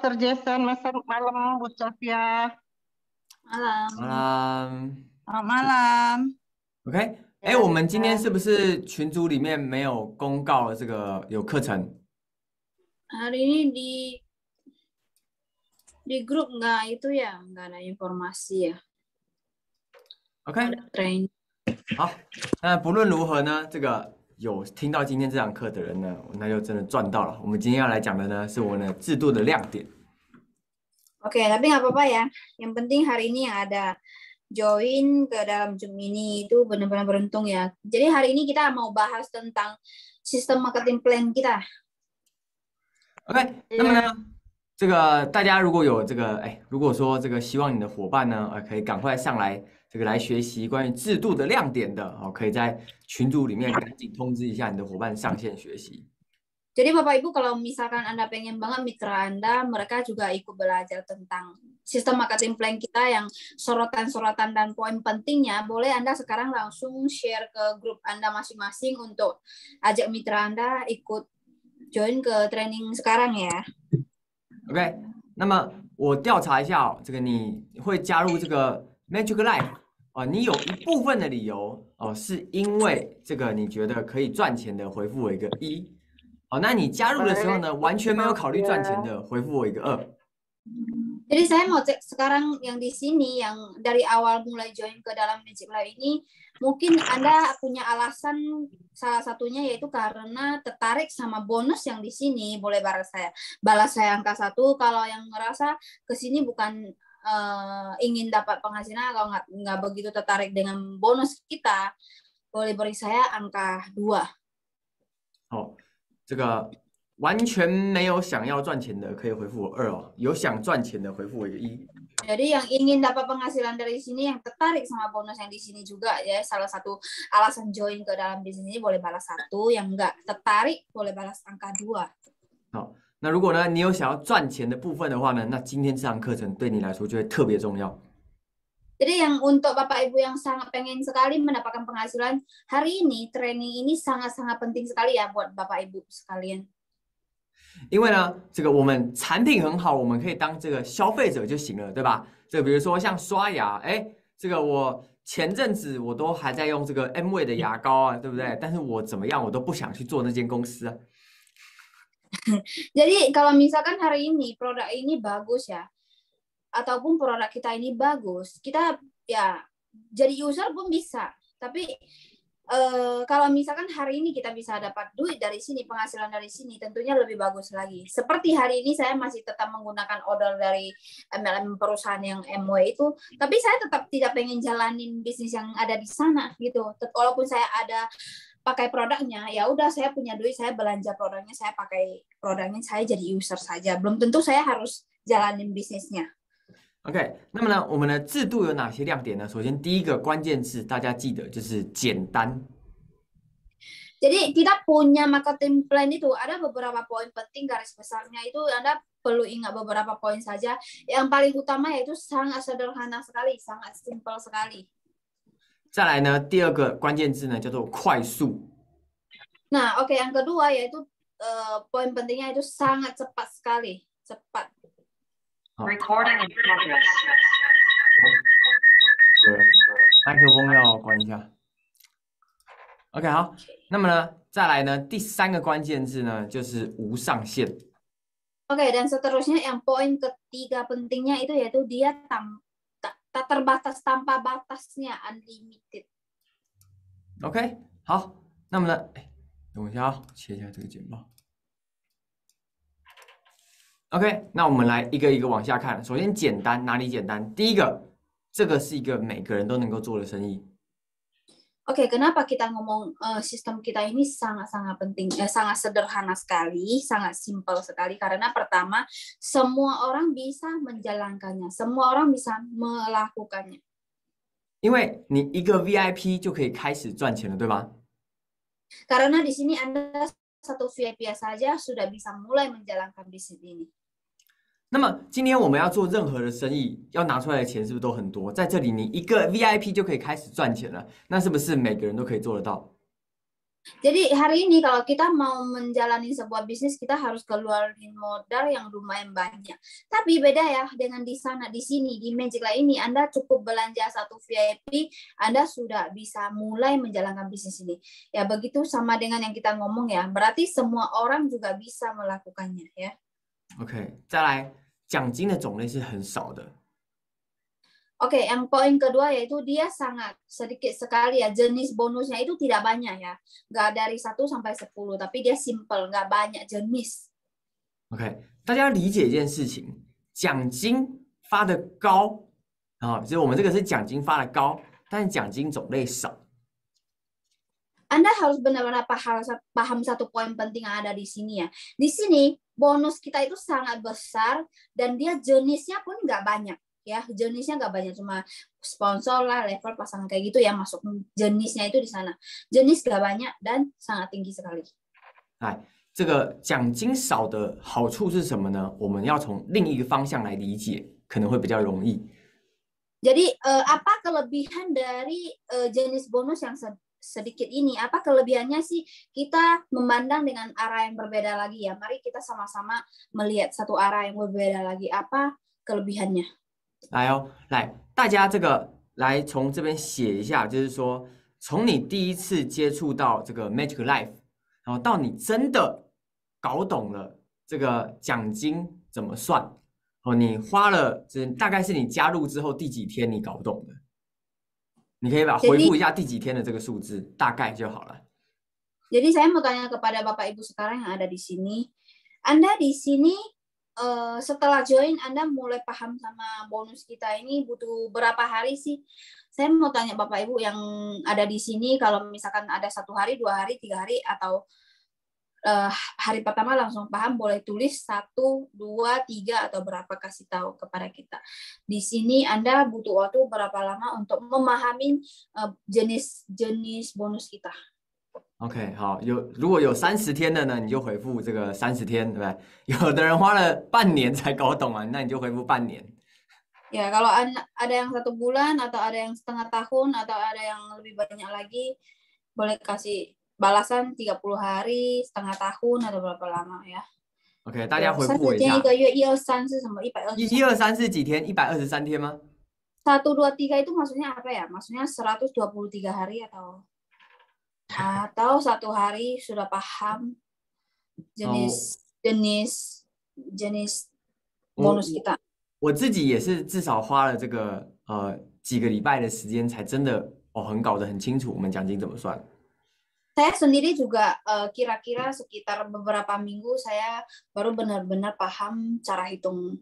Master Jason, Master malam, Bu Sofia. Malam，好，malam。OK，我们今天是不是群组里面没有公告这个有课程？ Hari ini di grup nggak itu ya, nggak ada informasi ya. OK， Ada training。好，那不论如何呢，这个有听到今天这堂课的人呢，那就真的赚到了。我们今天要来讲的呢，是我们的制度的亮点。Oke, tapi nggak apa-apa ya. Yang penting hari ini yang ada join ke dalam Zoom ini itu benar-benar beruntung ya. Jadi hari ini kita mau bahas tentang sistem marketing plan kita. OK，那么呢，这个大家如果有这个，如果说这个希望你的伙伴呢，可以赶快上来这个来学习关于制度的亮点的，可以在群组里面赶紧通知一下你的伙伴上线学习。Jadi Bapak Ibu kalau misalkan Anda pengen banget mitra Anda, mereka juga ikut belajar tentang sistem marketing plan kita yang sorotan-sorotan dan poin pentingnya, boleh Anda sekarang langsung share ke grup Anda masing-masing untuk ajak mitra Anda ikut join ke training sekarang ya. OK， 那么我调查一下这个你会加入这个 Magic Life 你有一部分的理由是因为这个你觉得可以赚钱的，回复我一个1。那你加入的时候呢，完全没有考虑赚钱的，回复我一个2。Jadi saya mau cek sekarang yang di sini, yang dari awal mulai join ke dalam Magic Life ini, mungkin Anda punya alasan, salah satunya yaitu karena tertarik sama bonus yang di sini, boleh balas saya angka 1. Kalau yang ngerasa ke sini bukan ingin dapat penghasilan, kalau nggak begitu tertarik dengan bonus kita, boleh beri saya angka 2。好，这个完全没有想要赚钱的可以回复我2哦，有想赚钱的回复我一个1。Jadi yang ingin dapat penghasilan dari sini, yang tertarik sama bonus yang di sini juga ya, salah satu alasan join ke dalam bisnis ini boleh balas 1, yang enggak tertarik boleh balas angka 2。好，那如果呢你有想要赚钱的部分的话呢，那今天这堂课程对你来说就会特别重要。Jadi yang untuk Bapak Ibu yang sangat pengen sekali mendapatkan penghasilan, hari ini training ini sangat-sangat penting sekali ya buat Bapak Ibu sekalian. 因为呢，这个我们产品很好，我们可以当这个消费者就行了，对吧？这个比如说像刷牙，这个我前阵子我都还在用这个 M 味的牙膏啊，对不对？但是我怎么样，我都不想去做那间公司啊。Jadi kalau misalkan hari ini produk ini bagus ya, ataupun produk kita ini bagus, kita ya jadi user pun bisa. Tapi kalau misalkan hari ini kita bisa dapat duit dari sini, penghasilan dari sini, tentunya lebih bagus lagi. Seperti hari ini saya masih tetap menggunakan order dari MLM perusahaan yang MW itu, tapi saya tetap tidak pengen jalanin bisnis yang ada di sana gitu. Walaupun saya ada pakai produknya, ya udah saya punya duit, saya belanja produknya, saya pakai produknya, saya jadi user saja. Belum tentu saya harus jalanin bisnisnya. OK， 那么呢，我们的制度有哪些亮点呢？首先，第一个关键字大家记得就是简单。Jadi kita punya marketing plan itu ada beberapa poin penting garis besarnya itu Anda perlu ingat beberapa poin saja. Yang paling utama yaitu sangat sederhana sekali, sangat simple sekali. 再来呢，第二个关键字呢叫做快速。Nah, oke, yang kedua yaitu poin pentingnya itu sangat cepat sekali, cepat. Recording in progress. 麦克风要关一下。OK， 好，那么呢，再来呢，第3个关键字呢就是无上限。Oke, dan seterusnya yang poin ketiga pentingnya itu yaitu dia tak terbatas, tanpa batasnya, unlimited. OK， 好，那么呢，等我一下啊，切一下这个简报。OK， 那我们来一个一个往下看。首先，简单哪里简单？第一个，这个是一个每个人都能够做的生意。Oke, kenapa kita ngomong sistem kita ini sangat-sangat penting, sangat sederhana sekali, sangat simpel sekali. Karena pertama, semua orang bisa menjalankannya, semua orang bisa melakukannya. 因为你一个 VIP 就可以开始赚钱了，对吧？ Karena di sini Anda satu VIP saja sudah bisa mulai menjalankan bisnis ini. 那么今天我们要做任何的生意，要拿出来的钱是不是都很多？在这里你一个 VIP 就可以开始赚钱了，那是不是每个人都可以做得到？ Jadi hari ini kalau kita mau menjalani sebuah bisnis, kita harus keluarin modal yang lumayan banyak. Tapi beda ya dengan di sana, di sini, di Magic Life ini, Anda cukup belanja satu VIP, Anda sudah bisa mulai menjalankan bisnis ini. Ya begitu sama dengan yang kita ngomong ya, berarti semua orang juga bisa melakukannya ya. OK，再来，奖金的种类是很少的。 Oke, yang poin kedua yaitu dia sangat sedikit sekali ya, jenis bonusnya itu tidak banyak ya, nggak dari 1 sampai 10, tapi dia simple, nggak banyak jenis. OK，大家要理解一件事情，奖金发的高啊，就是我们这个是奖金发的高，但是奖金种类少。 Anda harus benar-benar paham satu poin penting yang ada di sini ya. Di sini bonus kita itu sangat besar dan dia jenisnya pun nggak banyak ya. Jenisnya nggak banyak, cuma sponsor lah, level pasangan kayak gitu ya, masuk jenisnya itu di sana. Jenis nggak banyak dan sangat tinggi sekali. 来，这个奖金少的好处是什么呢？我们要从另一个方向来理解，可能会比较容易。 Jadi apa kelebihan dari jenis bonus yang sedikit ini? Apa kelebihannya sih? Kita memandang dengan arah yang berbeda lagi ya. Mari kita sama-sama melihat satu arah yang berbeda lagi. Apa kelebihannya? 来哦，来，大家这个来从这边写一下，就是说，从你第一次接触到这个 Magic Life， 然后到你真的搞懂了这个奖金怎么算，哦，你花了，大概是你加入之后第几天你搞懂的？你可以把回复一下第几天的这个数字，大概就好了。 Jadi saya mau tanya kepada Bapak Ibu sekarang yang ada di sini. Anda di sini setelah join Anda mulai paham sama bonus kita ini butuh berapa hari sih? Saya mau tanya Bapak Ibu yang ada di sini, kalau misalkan ada 1 hari, 2 hari, 3 hari, atau hari pertama langsung paham, boleh tulis 1, 2, 3 atau berapa, kasih tahu kepada kita. Di sini Anda butuh waktu berapa lama untuk memahami jenis-jenis bonus kita. OK， 好，如果有30天的呢，你就回复这个30天，对不对？有的人花了半年才搞懂啊，那你就回复半年。 Ya, kalau ada yang 1 bulan atau ada yang setengah tahun atau ada yang lebih banyak lagi, boleh kasih balasan 30 hari, setengah tahun atau berapa lama ya. OK， 大家回复我一下。1个月1、2、3是什么？123。1、2、3是几天？123天吗？1, 2, 3 itu maksudnya apa ya? Maksudnya 123 hari atau 1 hari sudah paham jenis bonus kita. 我自己也是至少花了这个几个礼拜的时间，才真的搞得很清楚我们奖金怎么算。 Saya sendiri juga kira-kira sekitar beberapa minggu saya baru benar-benar paham cara hitung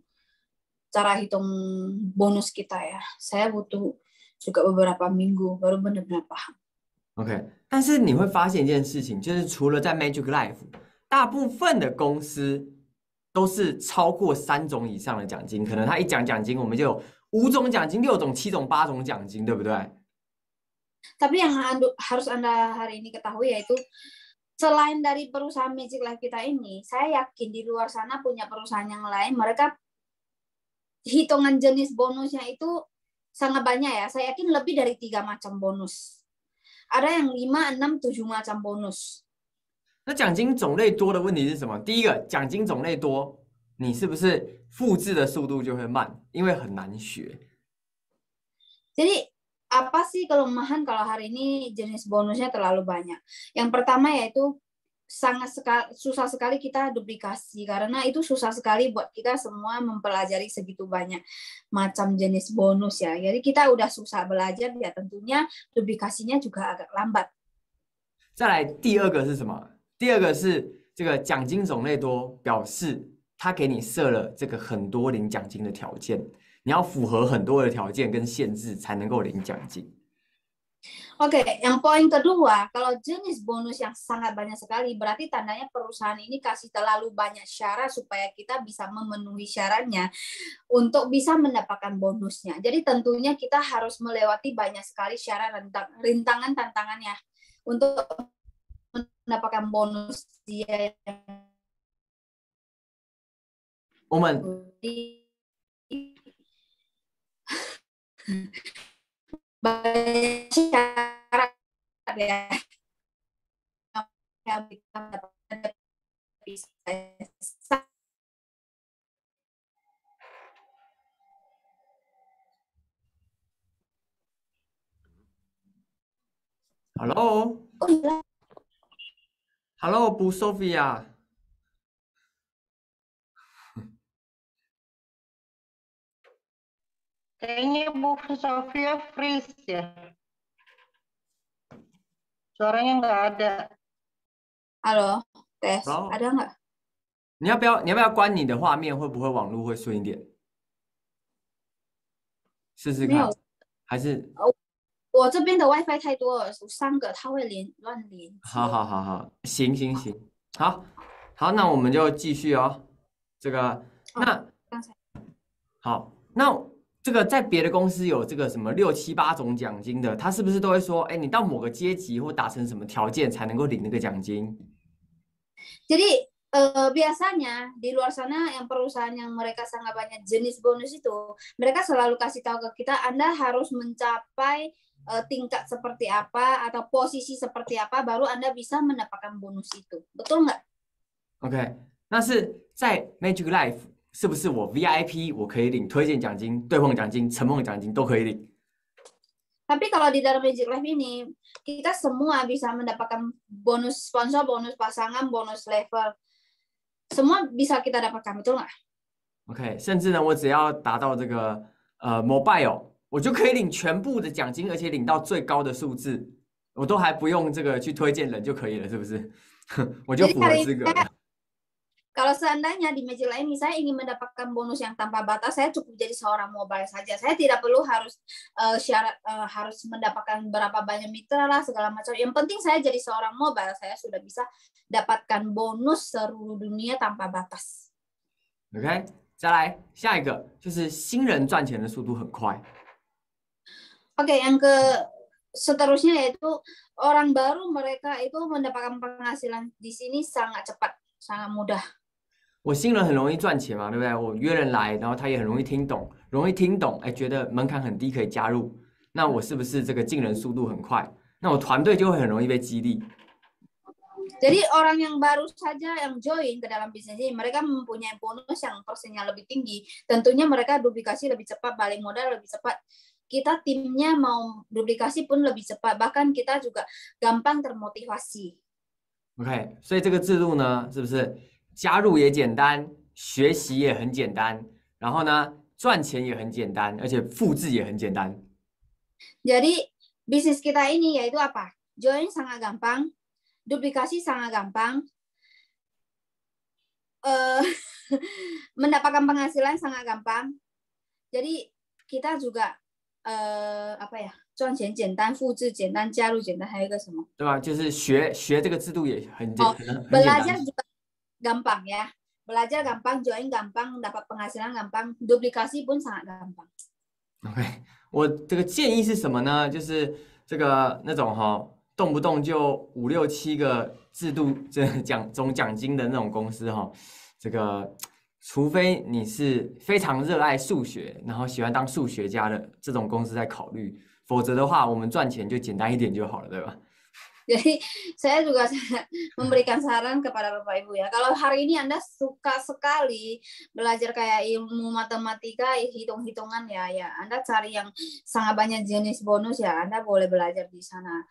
bonus kita ya. Saya butuh juga beberapa minggu baru benar-benar paham. OK， 但是你会发现一件事情，就是除了在 Magic Life， 大部分的公司都是超过3种以上的奖金，可能他一讲奖金，我们就有5种奖金、6种、7种、8种奖金，对不对？ Tapi yang harus Anda hari ini ketahui yaitu selain dari perusahaan Magic Life kita ini, saya yakin di luar sana punya perusahaan yang lain, mereka hitungan jenis bonusnya itu sangat banyak ya. Saya yakin lebih dari 3 macam bonus. Ada yang 5, 6, 7 macam bonus. 那奖金种类多的问题是什么？第一个，奖金种类多，你是不是复制的速度就会慢？因为很难学。 Jadi apa sih kelemahan kalau hari ini jenis bonusnya terlalu banyak? Yang pertama yaitu susah sekali kita duplikasi, karena itu susah sekali buat kita semua mempelajari segitu banyak macam jenis bonus ya. Jadi kita udah susah belajar ya, tentunya duplikasinya juga agak lambat. 再来第二个是什么？第二个是这个奖金种类多，表示他给你设了这个很多领奖金的条件，你要符合很多的条件跟限制才能够领奖金。 Oke, yang poin kedua, kalau jenis bonus yang sangat banyak sekali, berarti tandanya perusahaan ini kasih terlalu banyak syarat supaya kita bisa memenuhi syaratnya untuk bisa mendapatkan bonusnya. Jadi tentunya kita harus melewati banyak sekali syarat rintangan tantangannya untuk mendapatkan bonus dia. 我们 banyak syarat ya yang kita dapatkan bisa. Halo, Oh iya, halo Bu Sophia， Kayaknya Bu Sofia freeze ya. Suaranya nggak ada. halo, tes, 好， ada nggak? 你要不要关你的画面？会不会网络会顺一点？试试看，没有，还是我这边的 WiFi 太多了，3个它会乱连接。好，行，好，那我们就继续哦。这个，那刚才好，那这个在别的公司有这个什么6、7、8种奖金的，他是不是都会说，哎，你到某个阶级或达成什么条件才能够领那个奖金？ Jadi biasanya di luar sana yang perusahaan yang mereka sangat banyak jenis bonus itu, mereka selalu kasih tahu ke kita, Anda harus mencapai tingkat seperti apa atau posisi seperti apa, baru Anda bisa mendapatkan bonus itu. Betul nggak? OK， 那是在 Magic Life 是不是我 VIP 我可以领推荐奖金、对碰奖金、承梦奖金都可以领？ Tapi kalau di dalam Magic Life ini, kita semua bisa mendapatkan bonus sponsor, bonus pasangan, bonus level. Semua bisa kita dapatkan, betul nggak? OK， 甚至呢，我只要达到这个Mobile， 我就可以领全部的奖金，而且领到最高的数字，我都还不用这个去推荐人就可以了，是不是？我就符合资格了。 Kalau seandainya di Magic Life ini saya ingin mendapatkan bonus yang tanpa batas, saya cukup jadi seorang mobile saja. Saya tidak perlu harus syarat harus mendapatkan berapa banyak mitra lah segala macam. Yang penting saya jadi seorang mobile, saya sudah bisa dapatkan bonus seluruh dunia tanpa batas. OK， 再来下一个，就是新人赚钱的速度很快。 Oke, yang seterusnya yaitu orang baru, mereka itu mendapatkan penghasilan di sini sangat cepat, sangat mudah. 我新人很容易赚钱嘛，对不对？我约人来，然后他也很容易听懂，哎，觉得门槛很低可以加入，那我是不是这个进人速度很快？那我团队就会很容易被激励。 Jadi orang yang baru saja yang join ke dalam bisnis ini, mereka mempunyai bonus yang persennya lebih tinggi. Tentunya mereka duplikasi lebih cepat, balik modal lebih cepat. Kita timnya mau duplikasi pun lebih cepat, bahkan kita juga gampang termotivasi. OK， 所以这个制度呢，是不是加入也简单，学习也很简单，然后呢，赚钱也很简单，而且复制也很简单。 Jadi bisnis kita ini yaitu apa? Join sangat gampang, duplikasi sangat gampang, mendapatkan penghasilan sangat gampang. Jadi kita juga apa ya? 赚钱简单，复制简单，加入简单，还有一个什么？ 对吧？就是学这个制度也很简单。 Belajar juga gampang ya. Belajar gampang, join gampang, dapat penghasilan gampang, duplikasi pun sangat gampang. OK， 我这个建议是什么呢？就是这个那种动不动就5、6、7个制度总奖金的那种公司这个除非你是非常热爱数学，然后喜欢当数学家的这种公司在考虑，否则的话，我们赚钱就简单一点就好了，对吧？ Jadi saya juga memberikan saran kepada Bapak Ibu ya. Kalau hari ini Anda suka sekali belajar kayak ilmu matematika, hitung-hitungan ya Anda cari yang sangat banyak jenis bonus ya, Anda boleh belajar di sana.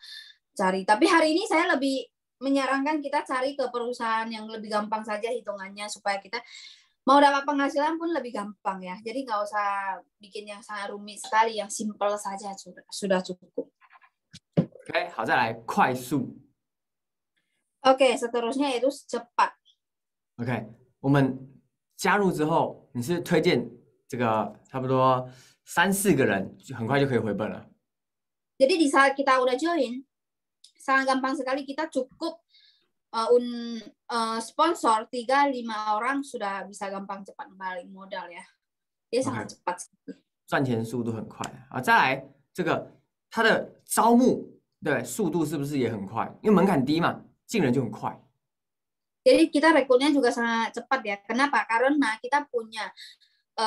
Cari. Tapi hari ini saya lebih menyarankan kita cari ke perusahaan yang lebih gampang saja hitungannya supaya kita mau dapat penghasilan pun lebih gampang ya. Jadi nggak usah bikin yang sangat rumit sekali, yang simple saja sudah cukup. OK， 好，再来快速。 Oke, seterusnya yaitu cepat. OK， 我们加入之后，你是推荐这个差不多3、4个人，就很快就可以回本了。 Jadi di saat kita udah join, sangat gampang sekali kita cukup sponsor 3-5 orang sudah bisa gampang cepat balik modal ya. Dia sangat cepat sekali. 赚钱速度很快啊！再来这个它的招募。 对，速度是不是也很快？因为门槛低嘛，进人就很快。 Jadi kita rekrutnya juga sangat cepat ya. Kenapa? Karena kita punya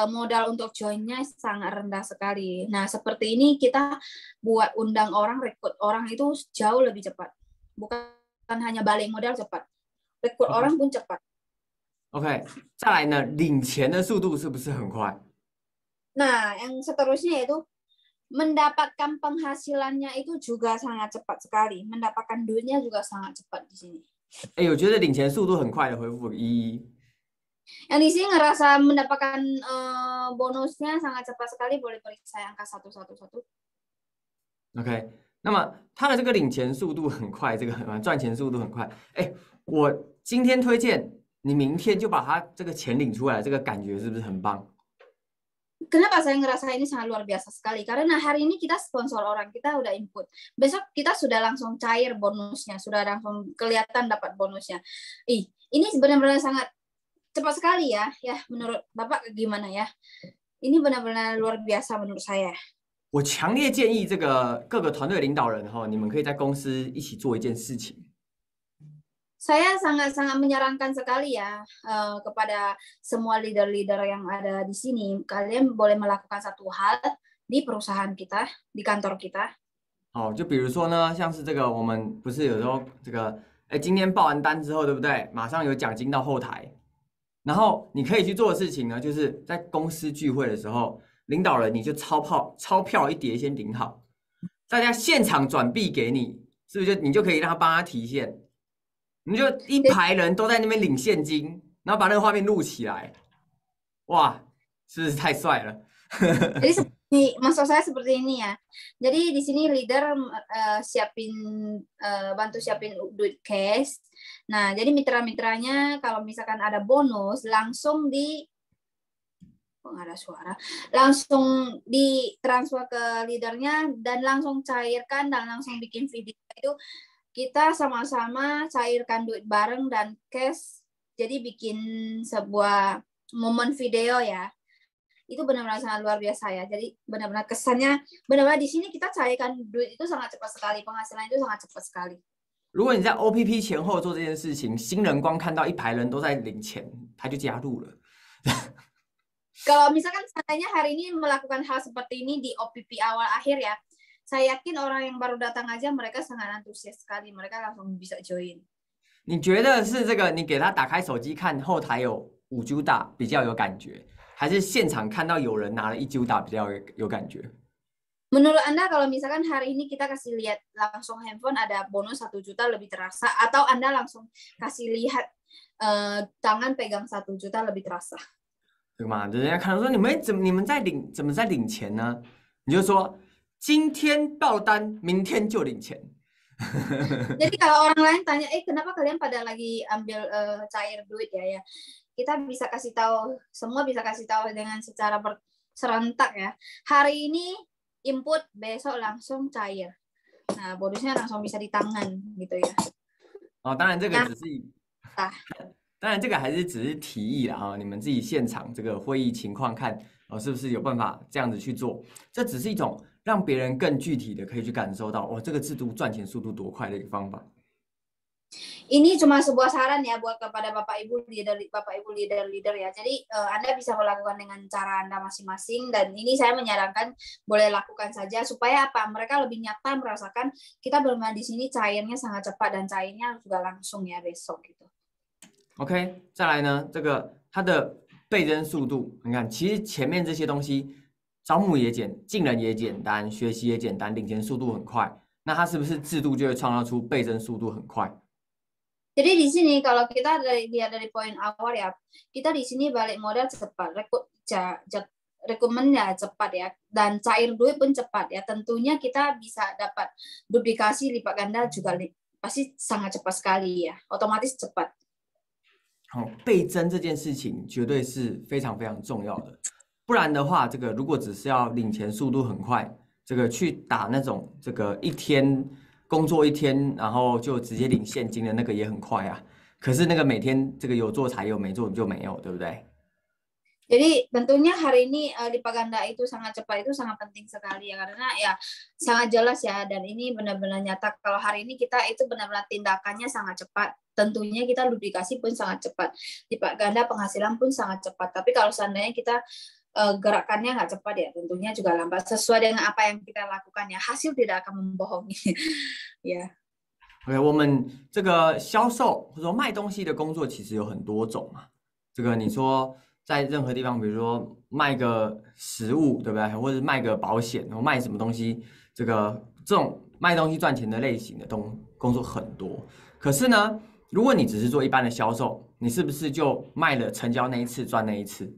modal untuk joinnya sangat rendah sekali. Nah, seperti ini kita buat undang orang, rekrut orang itu jauh lebih cepat. Bukan bukan hanya balik modal cepat, rekrut orang pun cepat. OK， 再来呢，领钱的速度是不是很快？ Nah, yang seterusnya yaitu mendapatkan penghasilannya itu juga sangat cepat sekali. Mendapatkan duitnya juga sangat cepat di sini. 哎，我觉得领钱速度很快的回复一。 Yang di sini ngerasa mendapatkan bonusnya sangat cepat sekali, boleh beri saya angka 111. OK， 那么他的这个领钱速度很快，这个赚钱速度很快。哎，我今天推荐你，明天就把他这个钱领出来，这个感觉是不是很棒？ Kenapa saya ngerasa ini sangat luar biasa sekali? Karena hari ini kita sponsor orang, kita udah input. Besok kita sudah langsung cair bonusnya, sudah langsung kelihatan dapat bonusnya. Ini benar-benar sangat cepat sekali ya. Ya, menurut Bapak gimana ya? Ini benar-benar luar biasa menurut saya. 我强烈建议这个各个团队领导人你们可以在公司一起做一件事情。 Saya sangat-sangat menyarankan sekali ya kepada semua leader-leader yang ada di sini, kalian boleh melakukan satu hal di perusahaan kita, di kantor kita. 就比如说呢，像是这个我们不是有时候这个，今天报完单之后，对不对？马上有奖金到后台，然后你可以去做的事情呢，就是在公司聚会的时候，领导人你就钞票一叠先领好，大家现场转币给你，是不是你就可以让他帮他提现？ 你就一排人都在那边领现金，然后把那个画面录起来，哇，是不是太帅了？ Jadi maksud saya seperti ini ya. Jadi di sini leader bantu siapin duit cash. Nah, jadi mitra-mitranya kalau misalkan ada bonus langsung langsung ditransfer ke leadernya dan langsung cairkan dan langsung bikin video itu. Kita sama-sama cairkan duit bareng dan cash, jadi bikin sebuah momen video ya. Itu benar-benar sangat luar biasa ya. Jadi benar-benar kesannya, benar-benar di sini kita cairkan duit itu sangat cepat sekali, penghasilan itu sangat cepat sekali. 如果你在 OPP 前后做这件事情，新人光看到一排人都在领钱，他就加入了。Kalau misalkan seandainya hari ini melakukan hal seperti ini di OPP awal akhir ya, saya yakin orang yang baru datang aja mereka sangat antusias sekali, mereka langsung bisa join. 你觉得是这个你给他打开手机看后台有5 Juta 比较有感觉，还是现场看到有人拿了1 Juta 比较有感觉？ Menurut Anda kalau misalkan hari ini kita kasih lihat langsung handphone ada bonus 1 juta lebih terasa, atau Anda langsung kasih lihat tangan pegang 1 juta lebih terasa? 对吗？人家看到说你们怎么在领钱呢？你就说。 今天报单，明天就领钱。 Jadi kalau orang lain tanya, kenapa kalian pada lagi ambil cair duit ya? Kita bisa kasih tahu, semua bisa kasih tahu dengan secara serentak ya. Hari ini input, besok langsung cair. Nah, bonusnya langsung bisa di tangan gitu ya. 当然这个只是，当然这个还是只是提议啦你们自己现场这个会议情况看是不是有办法这样子去做？这只是一种。 让别人更具体的可以去感受到，这个制度赚钱速度多快的一个方法。Ini cuma sebuah saran ya buat kepada Bapak Ibu leader ya. Jadi Anda bisa melakukan dengan cara Anda masing-masing dan ini saya menyarankan boleh lakukan saja supaya apa? Mereka lebih nyata merasakan kita bermain di sini cairnya sangat cepat dan cairnya juga langsung ya besok gitu. OK， 再来呢，这个它的倍增速度，你看，其实前面这些东西。 招募也进人也简单，学习也简单，领钱速度很快。那它是不是制度就会创造出倍增速度很快？ Jadi di sini kalau kita lihat dari poin awal ya, kita di sini balik modal cepat, rekrutmennya cepat ya, dan cair duit pun cepat ya. Tentunya kita bisa dapat duplikasi lipat ganda juga pasti sangat cepat sekali ya, otomatis cepat. 倍增这件事情绝对是非常非常重要的。 不然的话，这个如果只是要领钱速度很快，这个去打那种这个一天工作1天，然后就直接领现金的那个也很快啊。可是那个每天这个有做才有，没做就没有，对不对？ Jadi tentunya hari ini lipat ganda itu sangat cepat itu sangat penting sekali ya karena ya sangat jelas ya dan ini benar-benar nyata kalau hari ini kita itu benar-benar tindakannya sangat cepat. Tentunya kita duplikasi pun sangat cepat, lipat ganda penghasilan pun sangat cepat. Tapi kalau seandainya kita gerakannya nggak cepat ya tentunya juga lambat sesuai dengan apa yang kita lakukan ya hasil tidak akan membohongi ya. OK，我们这个销售或者说卖东西的工作其实有很多种嘛。这个你说在任何地方，比如说卖个食物，对不对？或者卖个保险，然后卖什么东西，这种卖东西赚钱的类型的工作很多。可是呢，如果你只是做一般的销售，你是不是就卖了成交那一次赚那一次？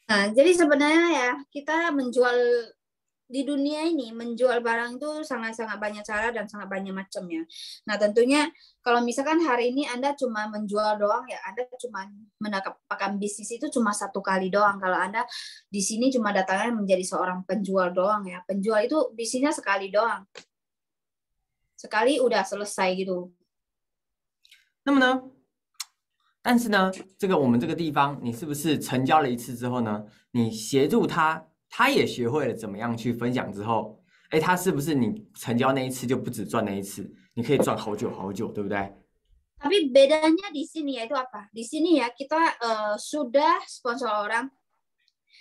Nah, jadi sebenarnya ya kita menjual di dunia ini menjual barang itu sangat-sangat banyak cara dan sangat banyak macam ya. Nah tentunya kalau misalkan hari ini Anda cuma menjual doang ya, Anda cuma mendapatkan bisnis itu cuma satu kali doang. Kalau Anda di sini cuma datangnya menjadi seorang penjual doang ya. Penjual itu bisnisnya sekali doang. Sekali udah selesai gitu. 那么呢？但是呢，我们这个地方，你是不是成交了一次之后呢，你协助他，他也学会了怎么样去分享之后，哎，他是不是你成交那一次就不止赚那一次，你可以赚好久好久，对不对？ Tapi bedanya di sini yaitu apa? Di sini ya kita sudah sponsor orang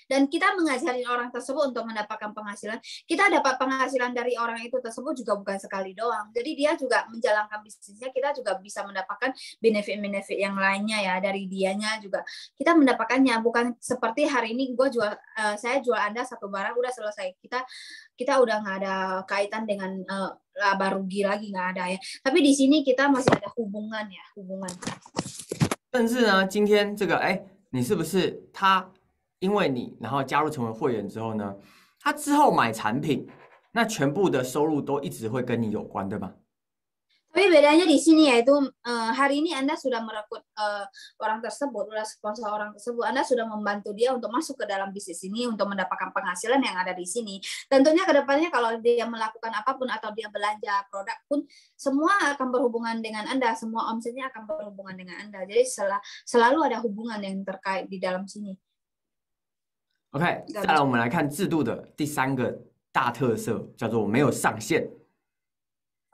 dan kita mengajarin orang tersebut untuk mendapatkan penghasilan. Kita dapat penghasilan dari orang itu tersebut juga bukan sekali doang. Jadi dia juga menjalankan bisnisnya, kita juga bisa mendapatkan benefit-benefit yang lainnya ya dari dianya juga. Kita mendapatkannya bukan seperti hari ini saya jual Anda satu barang udah selesai. Kita udah nggak ada kaitan dengan laba rugi lagi, nggak ada ya. Tapi di sini kita masih ada hubungan ya, hubungan. 但是呢，今天你是不是他？因为你然后加入成为会员之后呢，他之后买产品，那全部的收入都一直会跟你有关，对吗？ Tapi bedanya di sini yaitu hari ini Anda sudah merekrut orang tersebut, sudah sponsor orang tersebut, Anda sudah membantu dia untuk masuk ke dalam bisnis ini untuk mendapatkan penghasilan yang ada di sini. Tentunya kedepannya kalau dia melakukan apapun atau dia belanja produk pun semua akan berhubungan dengan Anda, semua omsetnya akan berhubungan dengan Anda. Jadi selalu ada hubungan yang terkait di dalam sini. OK， 再来我们来看制度的第3个大特色，叫做没有上限。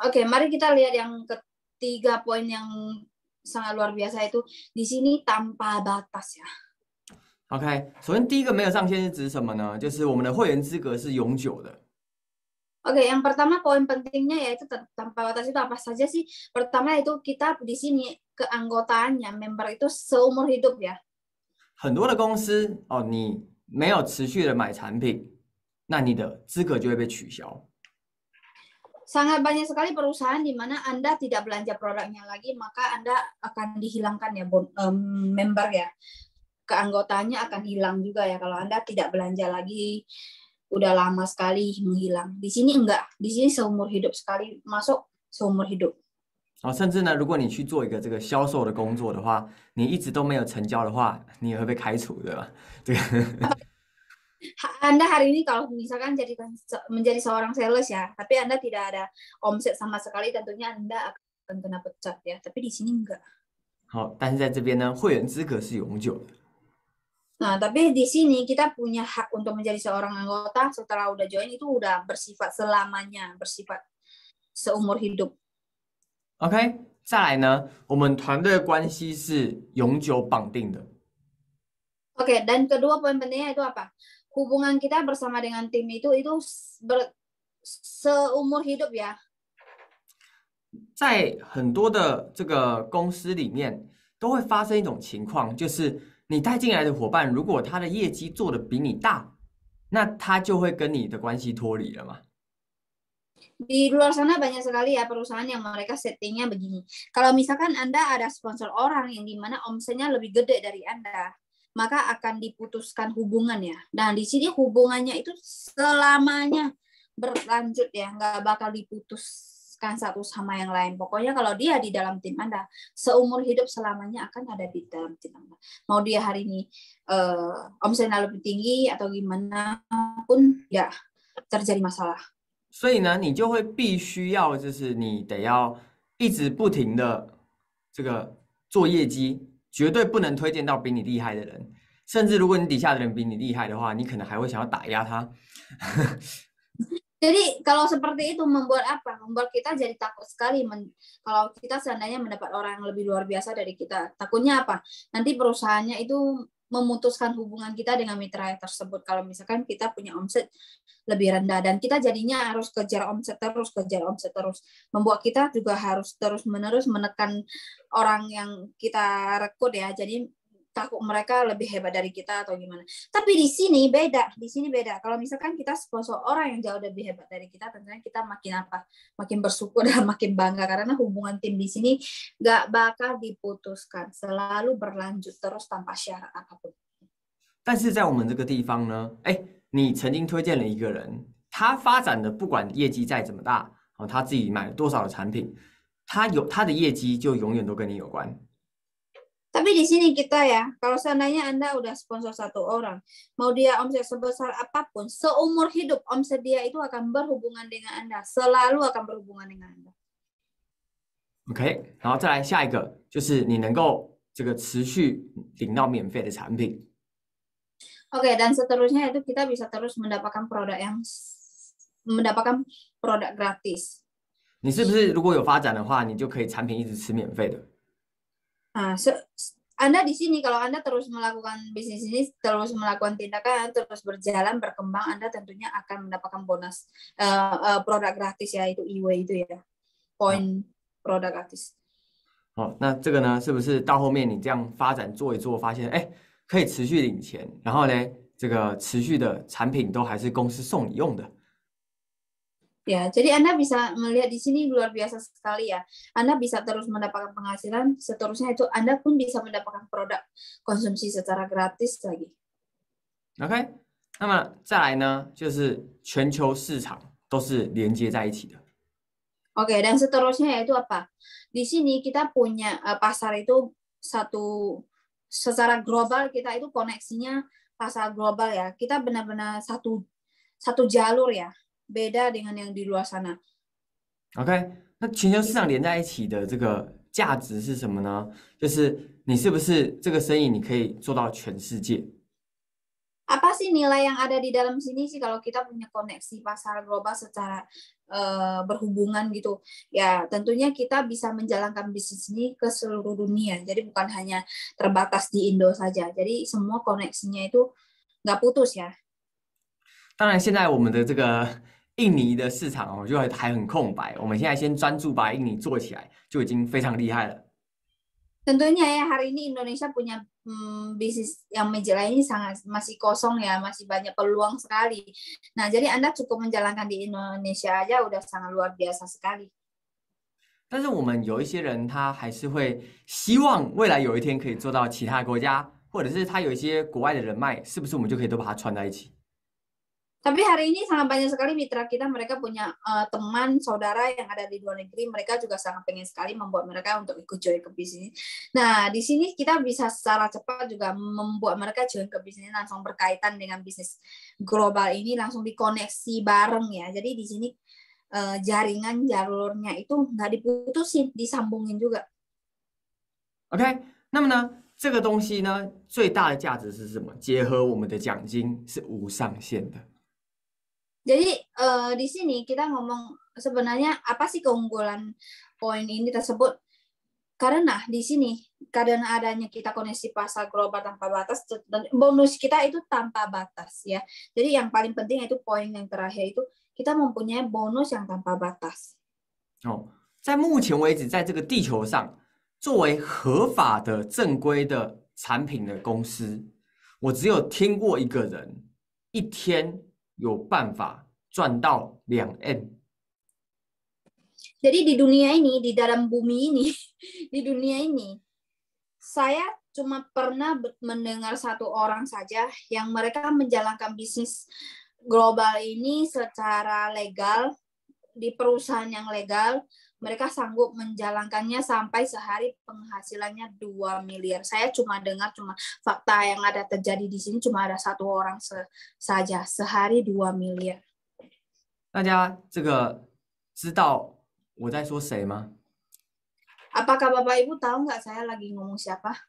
Oke, mari kita lihat yang ketiga poin yang sangat luar biasa itu di sini tanpa batas ya. OK， 首先第一个没有上限是指什么呢？就是我们的会员资格是永久的。Oke, yang pertama poin pentingnya yaitu tanpa batas itu apa saja sih? Pertama itu kita di sini keanggotaannya member itu seumur hidup ya. 很多的公司你没有持续的买产品，那你的资格就会被取消。 Sangat banyak sekali perusahaan di mana Anda tidak belanja produknya lagi, maka Anda akan dihilangkan ya member ya. Keanggotaannya akan hilang juga ya kalau Anda tidak belanja lagi, udah lama sekali menghilang. Di sini enggak, di sini seumur hidup sekali masuk seumur hidup. 甚至呢，如果你去做一个这个销售的工作的话，你一直都没有成交的话，你也会被开除的。这个。Anda hari ini kalau misalkan menjadi seorang sales ya, tapi Anda tidak ada omset sama sekali, tentunya Anda akan kena pecat ya. Tapi di sini enggak. 好，但是在这边呢，会员资格是永久的。 Nah, tapi di sini kita punya hak untuk menjadi seorang anggota setelah udah join itu udah bersifat selamanya, bersifat seumur hidup. OK， 再来呢，我们团队关系是永久绑定的。 Oke, dan kedua poin pentingnya itu apa? Hubungan kita bersama dengan tim itu seumur hidup ya. 在很多的这个公司里面，都会发生一种情况，就是你带进来的伙伴，如果他的业绩做得比你大，那他就会跟你的关系脱离了嘛。 Di luar sana banyak sekali ya perusahaan yang mereka settingnya begini. Kalau misalkan Anda ada sponsor orang yang dimana omsetnya lebih gede dari Anda, maka akan diputuskan hubungan ya. Nah di sini hubungannya itu selamanya berlanjut ya, nggak bakal diputuskan satu sama yang lain. Pokoknya kalau dia di dalam tim Anda, seumur hidup selamanya akan ada di dalam tim Anda. Mau dia hari ini omsetnya lebih tinggi atau gimana pun ya terjadi masalah. 所以呢，你就会必须要，就是你得要一直不停的这个做业绩，绝对不能推荐到比你厉害的人，甚至如果你底下的人比你厉害的话，你可能还会想要打压他。Jadi kalau seperti itu membuat apa? Membuat kita jadi takut sekali kalau kita seandainya mendapat orang yang lebih luar biasa dari kita. Takutnya apa? Nanti perusahaannya itu memutuskan hubungan kita dengan mitra tersebut kalau misalkan kita punya omset lebih rendah dan kita jadinya harus kejar omset terus, membuat kita juga harus terus-menerus menekan orang yang kita rekrut ya. Jadi takut mereka lebih hebat dari kita atau gimana. Tapi di sini beda. Kalau misalkan kita sponsor orang yang jauh lebih hebat dari kita, tentunya kita makin bersyukur dan makin bangga karena hubungan tim di sini nggak bakal diputuskan, selalu berlanjut terus tanpa syarat apapun. 但是在我们这个地方呢，你曾经推荐了一个人，他发展的不管业绩再怎么大，他自己买了多少的产品，他的业绩就永远都跟你有关。 Tapi di sini kita ya, kalau seandainya Anda udah sponsor satu orang, mau dia omset sebesar apapun, seumur hidup omset dia itu akan berhubungan dengan Anda, selalu akan berhubungan dengan Anda. OK， 然后再来下一个，就是你能够这个持续领到免费的产品。Oke, dan seterusnya itu kita bisa terus mendapatkan produk gratis. 你是不是如果有发展的话，你就可以产品一直吃免费的？ Nah, Anda di sini kalau Anda terus melakukan bisnis ini, terus melakukan tindakan, terus berjalan berkembang, Anda tentunya akan mendapatkan bonus produk gratis ya, itu IW itu ya, poin produk gratis. 那这个呢，是不是到后面你这样发展做一做，发现可以持续领钱，然后呢，这个持续的产品都还是公司送你用的？ Ya, jadi Anda bisa melihat di sini luar biasa sekali ya. Anda bisa terus mendapatkan penghasilan, seterusnya itu Anda pun bisa mendapatkan produk konsumsi secara gratis lagi. OK， 那么再来呢，就是全球市场都是连接在一起的。Oke, dan seterusnya yaitu apa? Di sini kita punya pasar itu secara global, kita itu koneksinya pasar global ya. Kita benar-benar satu jalur ya. beda dengan yang di luar sana. OK， 那全球市场连在一起的这个价值是什么呢？就是你是不是这个生意你可以做到全世界？ Apa sih nilai yang ada di dalam sini sih kalau kita punya koneksi pasar global secara berhubungan gitu? Ya tentunya kita bisa menjalankan bisnis ini ke seluruh dunia. Jadi bukan hanya terbatas di Indo saja. Jadi semua koneksinya itu nggak putus ya. 当然，现在我们的这个印尼的市场就还很空白。我们现在先专注把印尼做起来，就已经非常厉害了。 Tentunya ya hari ini Indonesia punya bisnis yang menjalani ini masih kosong ya, masih banyak peluang sekali. Nah, jadi Anda cukup menjalankan di Indonesia aja udah sangat luar biasa sekali. 但是我们有一些人，他还是会希望未来有一天可以做到其他国家，或者是他有一些国外的人脉，是不是我们就可以都把它串在一起？ Tapi hari ini sangat banyak sekali mitra kita, mereka punya teman, saudara yang ada di luar negeri, mereka juga sangat pengen sekali membuat mereka untuk ikut join ke bisnis. Nah, di sini kita bisa secara cepat juga membuat mereka join ke bisnis langsung berkaitan dengan bisnis global ini, langsung dikoneksi bareng ya. Jadi di sini jaringan jalurnya itu nggak diputusin, disambungin juga. OK， 那么呢，这个东西呢，最大的价值是什么？结合我们的奖金是无上限的。 Jadi di sini kita ngomong sebenarnya apa sih keunggulan poin ini tersebut? Karena di sini karena adanya kita koneksi pasar global tanpa batas, bonus kita itu tanpa batas ya. Jadi yang paling penting itu poin yang terakhir itu kita mempunyai bonus yang tanpa batas. 在目前为止，在这个地球上，作为合法的正规的产品的公司，我只有听过一个人一天 有办法赚到2M。 Jadi di dunia ini, di dalam bumi ini, di dunia ini, saya cuma pernah mendengar satu orang saja yang mereka menjalankan bisnis global ini secara legal, di perusahaan yang legal, mereka sanggup menjalankannya sampai sehari penghasilannya 2 miliar. Saya cuma dengar fakta yang ada terjadi di sini cuma ada satu orang saja sehari 2 miliar. 大家这个知道我在说谁吗？ Apakah Bapak Ibu tahu nggak saya lagi ngomong siapa?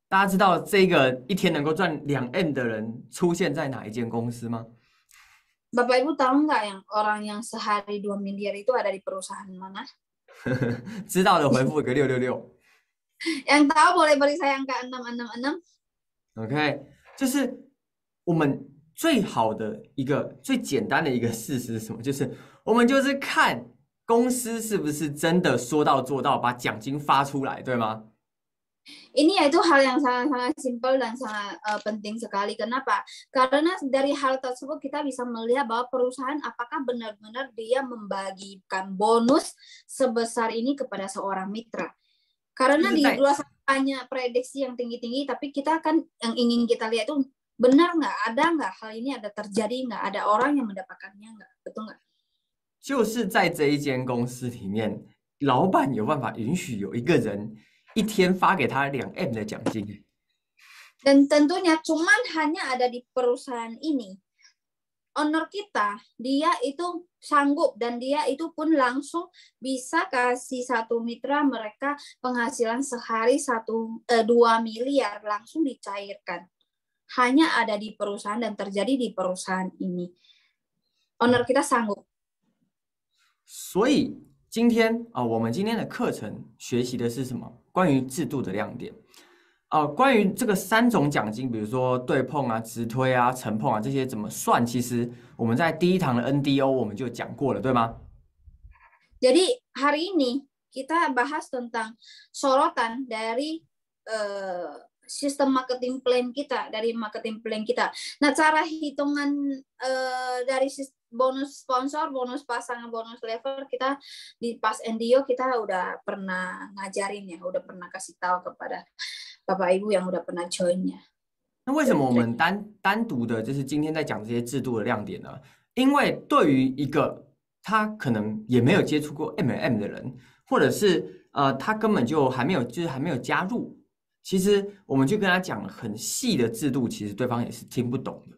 大家知道这个一天能够赚2M 的人出现在哪一间公司吗？ Bapak Ibu tahu nggak yang orang yang sehari 2 miliar itu ada di perusahaan mana? 知道的回复一个666。Yang tahu boleh beri saya angka 666. OK，就是我们最好的一个最简单的一个事实是什么？就是我们就是看公司是不是真的说到做到，把奖金发出来，对吗？ Ini yaitu hal yang sangat-sangat simpel dan sangat penting sekali. Kenapa? Karena dari hal tersebut kita bisa melihat bahwa perusahaan apakah benar-benar dia membagikan bonus sebesar ini kepada seorang mitra. Karena di luar sana banyak prediksi yang tinggi-tinggi, tapi kita kan yang ingin kita lihat itu benar nggak, ada nggak hal ini ada terjadi nggak, ada orang yang mendapatkannya nggak, betul nggak? 就是在这一间公司里面，老板有办法允许有一个人一天发给他2M 的奖金。 Dan tentunya cuman hanya ada di perusahaan ini. Owner kita, dia itu sanggup dan dia itu pun langsung bisa kasih satu mitra mereka penghasilan sehari 2 miliar langsung dicairkan. Hanya ada di perusahaan dan terjadi di perusahaan ini. Owner kita sanggup. 所以今天我们今天的课程学习的是什么？关于制度的亮点。关于这个3种奖金，比如说对碰啊、直推啊、承碰啊这些怎么算，其实我们在第1堂的 NDO 我们就讲过了，对吗？ Jadi hari ini kita bahas tentang sorotan dari sistem marketing plan kita, dari marketing plan kita. Nah, cara hitungan dari bonus sponsor, bonus pasangan, bonus level kita di pas NDO kita udah pernah ngajarin ya, udah pernah kasih tahu kepada Bapak Ibu yang udah pernah join-nya. 那为什么我们单独的就是今天在讲这些制度的亮点呢？因为对于一个他可能也没有接触过 MLM 的人，或者是他根本就还没有加入，其实我们就跟他讲很细的制度，其实对方也是听不懂的。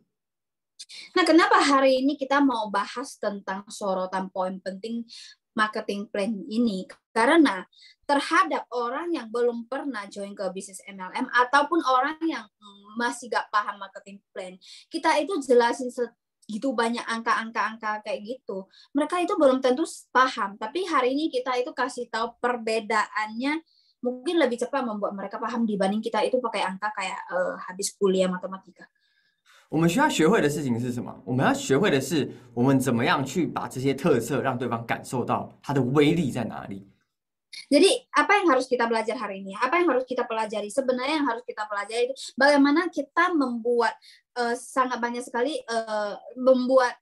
Nah, kenapa hari ini kita mau bahas tentang sorotan poin penting marketing plan ini? Karena terhadap orang yang belum pernah join ke bisnis MLM ataupun orang yang masih gak paham marketing plan, kita itu jelasin segitu banyak angka-angka kayak gitu. Mereka itu belum tentu paham, tapi hari ini kita itu kasih tahu perbedaannya mungkin lebih cepat membuat mereka paham dibanding kita itu pakai angka kayak habis kuliah matematika. 我们需要学会的事情是什么？我们要学会的是，我们怎么样去把这些特色让对方感受到它的威力在哪里。 Jadi apa yang harus kita belajar hari ini? Apa yang harus kita pelajari? Sebenarnya yang harus kita pelajari itu bagaimana kita membuat sangat banyak sekali membuat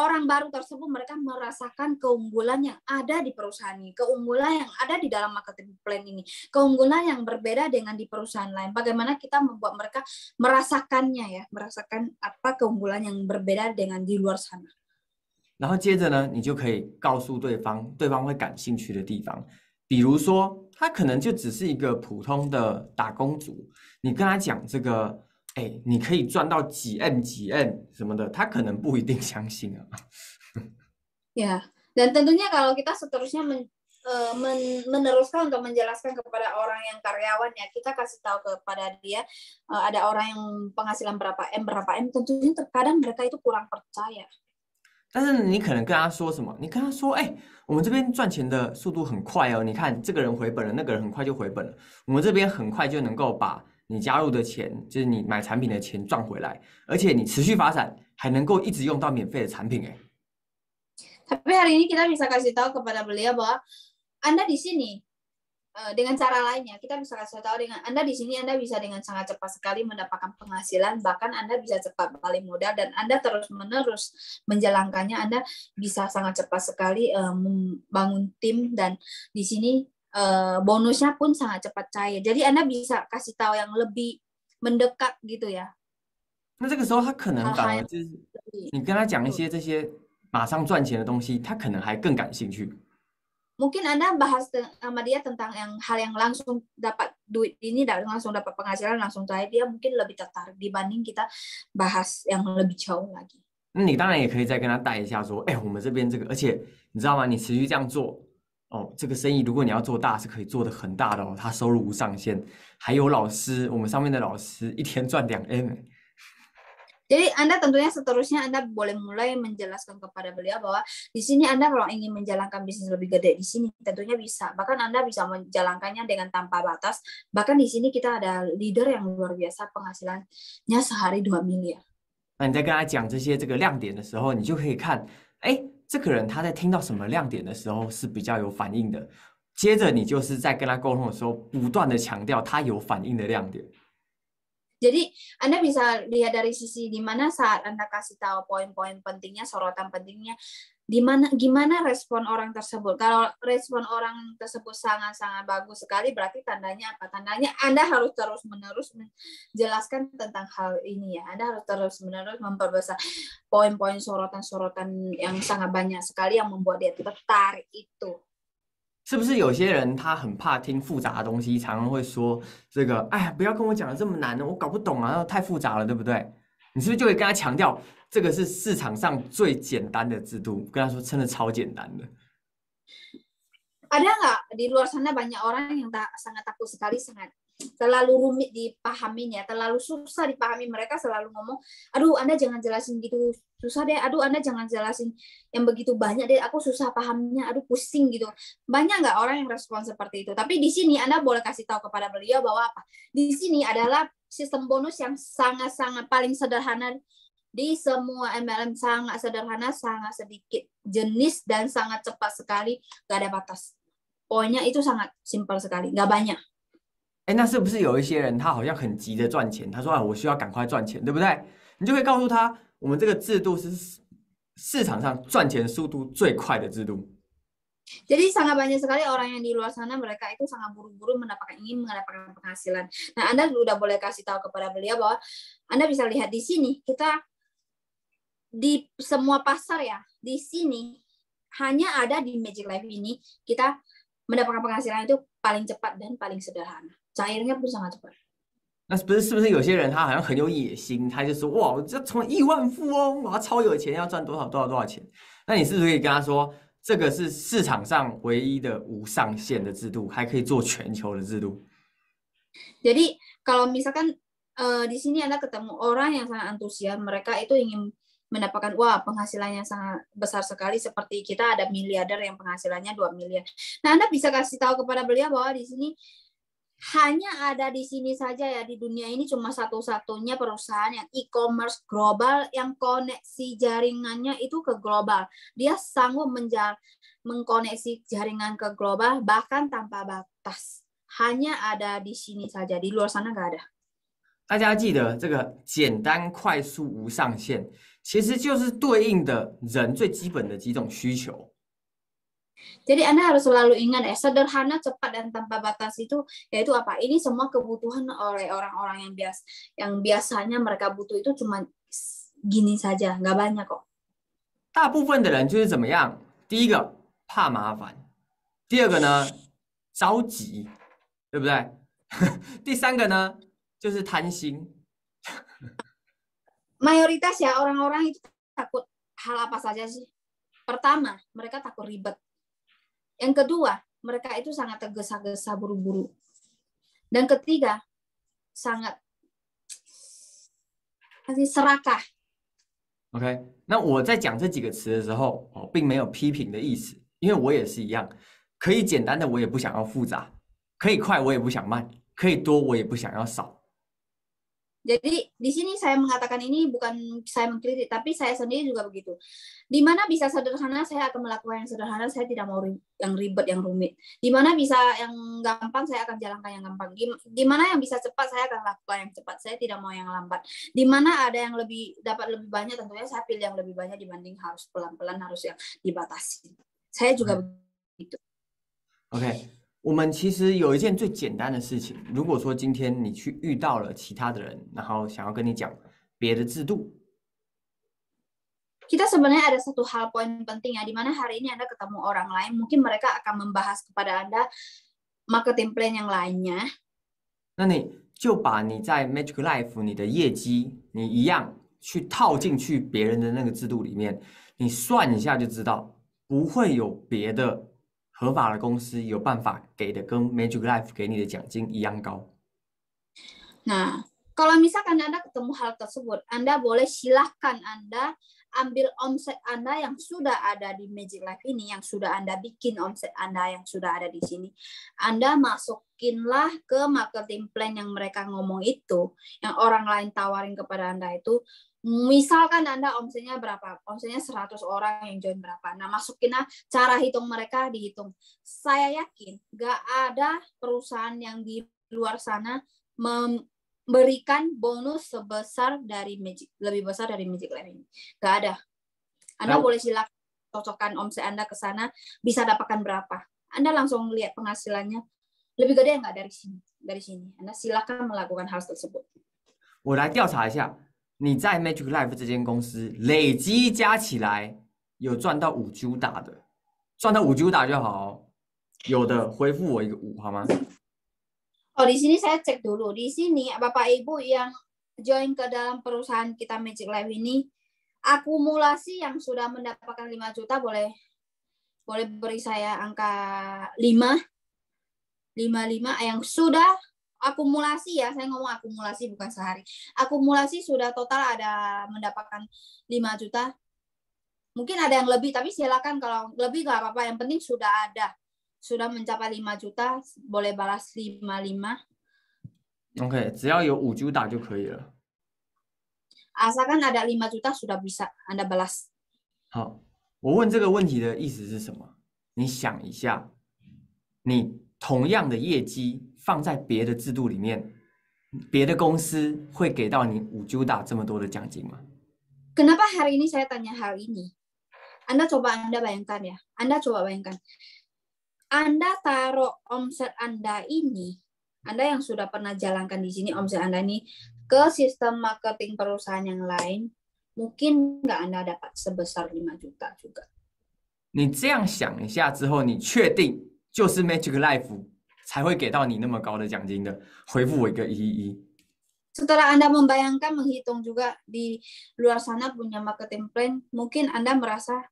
orang baru tersebut mereka merasakan keunggulan yang ada di perusahaan ini, keunggulan yang ada di dalam marketing plan ini, keunggulan yang berbeda dengan di perusahaan lain. Bagaimana kita membuat mereka merasakannya ya, merasakan apa keunggulan yang berbeda dengan di luar sana. 然后接着呢，你就可以告诉对方，对方会感兴趣的地方，比如说他可能就只是一个普通的打工族，你跟他讲这个。 你可以赚到几 M 什么的，他可能不一定相信啊。Ya, dan tentunya kalau kita seterusnya meneruskan untuk menjelaskan kepada orang yang karyawan ya, kita kasih tahu kepada dia ada orang yang penghasilan berapa M, tentunya terkadang mereka itu kurang percaya. 但是你可能跟他说什么？你跟他说，我们这边赚钱的速度很快哦，你看这个人回本了，那个人很快就回本了，我们这边很快就能够把 你加入的钱，就是你买产品的钱赚回来，而且你持续发展，还能够一直用到免费的产品。 Tapi hari ini kita bisa kasih tahu kepada beliau bahwa Anda di sini dengan cara lainnya, kita bisa kasih tahu dengan Anda di sini Anda bisa dengan sangat cepat sekali mendapatkan penghasilan, bahkan Anda bisa cepat balik modal dan Anda terus-menerus menjalankannya, Anda bisa sangat cepat sekali membangun tim dan di sini bonusnya pun sangat cepat cair. Jadi Anda bisa kasih tahu yang lebih mendekat gitu ya. 那这个时候他可能反而就是你跟他讲一些这些马上赚钱的东西，他可能还更感兴趣。 Mungkin Anda bahas sama dia tentang hal yang langsung dapat duit ini, langsung dapat penghasilan, langsung cair, dia mungkin lebih tertarik dibanding kita bahas yang lebih jauh lagi. 那你当然也可以再跟他带一下说，我们这边这个，而且你知道吗？你持续这样做，这个生意如果你要做大，是可以做得很大的哦，他收入无上限，还有老师，我们上面的老师一天赚2M。Jadi Anda tentunya seterusnya Anda boleh mulai menjelaskan kepada beliau bahwa di sini Anda kalau ingin menjalankan bisnis lebih gede di sini tentunya bisa. Bahkan Anda bisa menjalankannya dengan tanpa batas. Bahkan di sini kita ada leader yang luar biasa penghasilannya sehari 2 miliar. 那你在跟他讲这个亮点的时候，你就可以看，哎，这个人他在听到什么亮点的时候是比较有反应的。接着你就是在跟他沟通的时候，不断的强调他有反应的亮点。 Jadi Anda bisa lihat dari sisi di mana saat Anda kasih tahu poin-poin pentingnya, sorotan pentingnya, gimana respon orang tersebut. Kalau respon orang tersebut sangat-sangat bagus sekali, berarti tandanya apa? Tandanya Anda harus terus-menerus menjelaskan tentang hal ini ya. Anda harus terus-menerus memperbesar poin-poin sorotan-sorotan yang sangat banyak sekali yang membuat dia tertarik itu. 是不是有些人他很怕听复杂的东西，常常会说这个，哎呀，不要跟我讲的这么难，我搞不懂啊，太复杂了，对不对？你是不是就会跟他强调，这个是市场上最简单的制度，跟他说真的超简单的。 Ada nggak di luar sana banyak orang yang sangat takut sekali, sangat terlalu rumit dipahaminya, terlalu susah dipahami. Mereka selalu ngomong, aduh Anda jangan jelasin gitu susah deh, aduh Anda jangan jelasin yang begitu banyak deh, aku susah pahamnya, aduh pusing gitu. Banyak nggak orang yang respon seperti itu? Tapi di sini Anda boleh kasih tahu kepada beliau bahwa apa? Di sini adalah sistem bonus yang sangat-sangat paling sederhana di semua MLM, sangat sederhana, sangat sedikit jenis dan sangat cepat sekali, nggak ada batas. Poinnya itu sangat simpel sekali, nggak banyak. 哎，那是不是有一些人他好像很急着赚钱？他说啊，我需要赶快赚钱，对不对？你就可以告诉他，我们这个制度是市场上赚钱速度最快的制度。 Jadi sangat banyak sekali orang yang di luar sana, mereka itu sangat buru-buru ingin mendapatkan penghasilan. Nah, Anda udah boleh kasih tahu kepada beliau bahwa Anda bisa lihat di sini, kita di semua pasar ya, di sini hanya ada di Magic Life ini, kita mendapatkan penghasilan itu paling cepat dan paling sederhana. Cairnya pun sangat cepat. 那是不是有些人他好像很有野心，他就说哇，我这成为亿万富翁，我要超有钱，要赚多少钱？那你是不是可以跟他说，这个是市场上唯一的无上限的制度，还可以做全球的制度？ Jadi kalau misalkan di sini Anda ketemu orang yang sangat antusias, mereka itu ingin mendapatkan penghasilannya sangat besar sekali, seperti kita ada miliarder yang penghasilannya 2 miliar. Nah, Anda bisa kasih tahu kepada beliau bahwa di sini hanya ada di sini saja ya, di dunia ini cuma satu-satunya perusahaan yang e-commerce global yang koneksi jaringannya itu ke global. Dia sanggup mengkoneksi jaringan ke global bahkan tanpa batas. Hanya ada di sini saja, di luar sana nggak ada. 大家记得这个简单、快速、无上限，其实就是对应的人最基本的几种需求。 Jadi Anda harus selalu ingat ya, sederhana, cepat, dan tanpa batas itu yaitu apa? Ini semua kebutuhan oleh orang-orang yang biasanya mereka butuh itu cuma gini saja, nggak banyak kok. 大部分的人就是怎么样？第一个怕麻烦，第二个呢着急，对不对？第三个呢就是贪心。 Mayoritas ya orang-orang itu takut hal apa saja sih. Pertama, mereka takut ribet. Yang kedua, mereka itu sangat tergesa-gesa buru-buru. Dan ketiga, sangat serakah. OK， 那我在讲这几个词的时候，并没有批评的意思，因为我也是一样，可以简单的我也不想要复杂，可以快我也不想慢，可以多我也不想要少。 Jadi di sini saya mengatakan ini bukan saya mengkritik, tapi saya sendiri juga begitu. Di mana bisa sederhana, saya akan melakukan yang sederhana, saya tidak mau yang ribet, yang rumit. Di mana bisa yang gampang, saya akan jalankan yang gampang. Di mana yang bisa cepat, saya akan lakukan yang cepat. Saya tidak mau yang lambat. Di mana ada yang dapat lebih banyak, tentunya saya pilih yang lebih banyak dibanding harus pelan-pelan, harus yang dibatasi. Saya juga begitu. OK。 我们其实有一件最简单的事情，如果说今天你去遇到了其他的人，然后想要跟你讲别的制度， Kita sebenarnya ada satu hal poin penting ya, di mana hari ini Anda ketemu orang lain, mungkin mereka akan membahas kepada Anda marketing plan yang lainnya. 那你就把你在 Magic Life 你的业绩，你一样去套进去别人的那个制度里面，你算一下就知道，不会有别的 合法的公司有办法给的跟 Magic Life 给你的奖金一样高。 Nah, Kalau misalkan Anda ketemu hal tersebut, Anda boleh silahkan Anda ambil omset Anda yang sudah ada di Magic Life ini, yang sudah Anda bikin omset Anda yang sudah ada di sini. Anda masukinlah ke marketing plan yang mereka ngomong itu, yang orang lain tawarin kepada Anda itu. Misalkan Anda omsetnya berapa? Omsetnya 100 orang yang join berapa? Nah, masukinlah cara hitung mereka dihitung. Saya yakin gak ada perusahaan yang di luar sana memberikan bonus sebesar dari lebih besar dari Magic Life ini. Gak ada. Anda boleh silakan cocokkan omset Anda ke sana, bisa dapatkan berapa. Anda langsung lihat penghasilannya lebih gede nggak dari sini. Dari sini, Anda silakan melakukan hal tersebut. 我来调查一下，你在 Magic Life 这间公司累积加起来有赚到5 Juda 的，赚到5 Juda 就好。有的回复我一个5好吗？ Oh, di sini saya cek dulu. Di sini Bapak Ibu yang join ke dalam perusahaan kita Magic Life ini, akumulasi yang sudah mendapatkan 5 juta boleh beri saya angka 5 yang sudah akumulasi ya. Saya ngomong akumulasi bukan sehari. Akumulasi sudah total ada mendapatkan 5 juta. Mungkin ada yang lebih, tapi silakan kalau lebih nggak apa-apa. Yang penting sudah ada. Sudah mencapai 5 juta, boleh balas 55. OK， 只要有5 Juda 就可以了。 Asalkan ada 5 juta sudah bisa Anda balas. 好，我问这个问题的意思是什么？你想一下，你同样的业绩放在别的制度里面，别的公司会给到你5 Juda 这么多的奖金吗？ Kenapa hari ini saya tanya hal ini? Anda bayangkan ya. Anda coba bayangkan. Anda taruh omset Anda ini, Anda yang sudah pernah jalankan di sini omset Anda ini ke sistem marketing perusahaan yang lain, mungkin nggak Anda dapat sebesar 5 juta juga. 你这样想一下之后，你确定就是 Magic Life 才会给到你那么高的奖金的？回复我一个111。 Setelah Anda membayangkan, menghitung juga di luar sana punya marketing plan, mungkin Anda merasa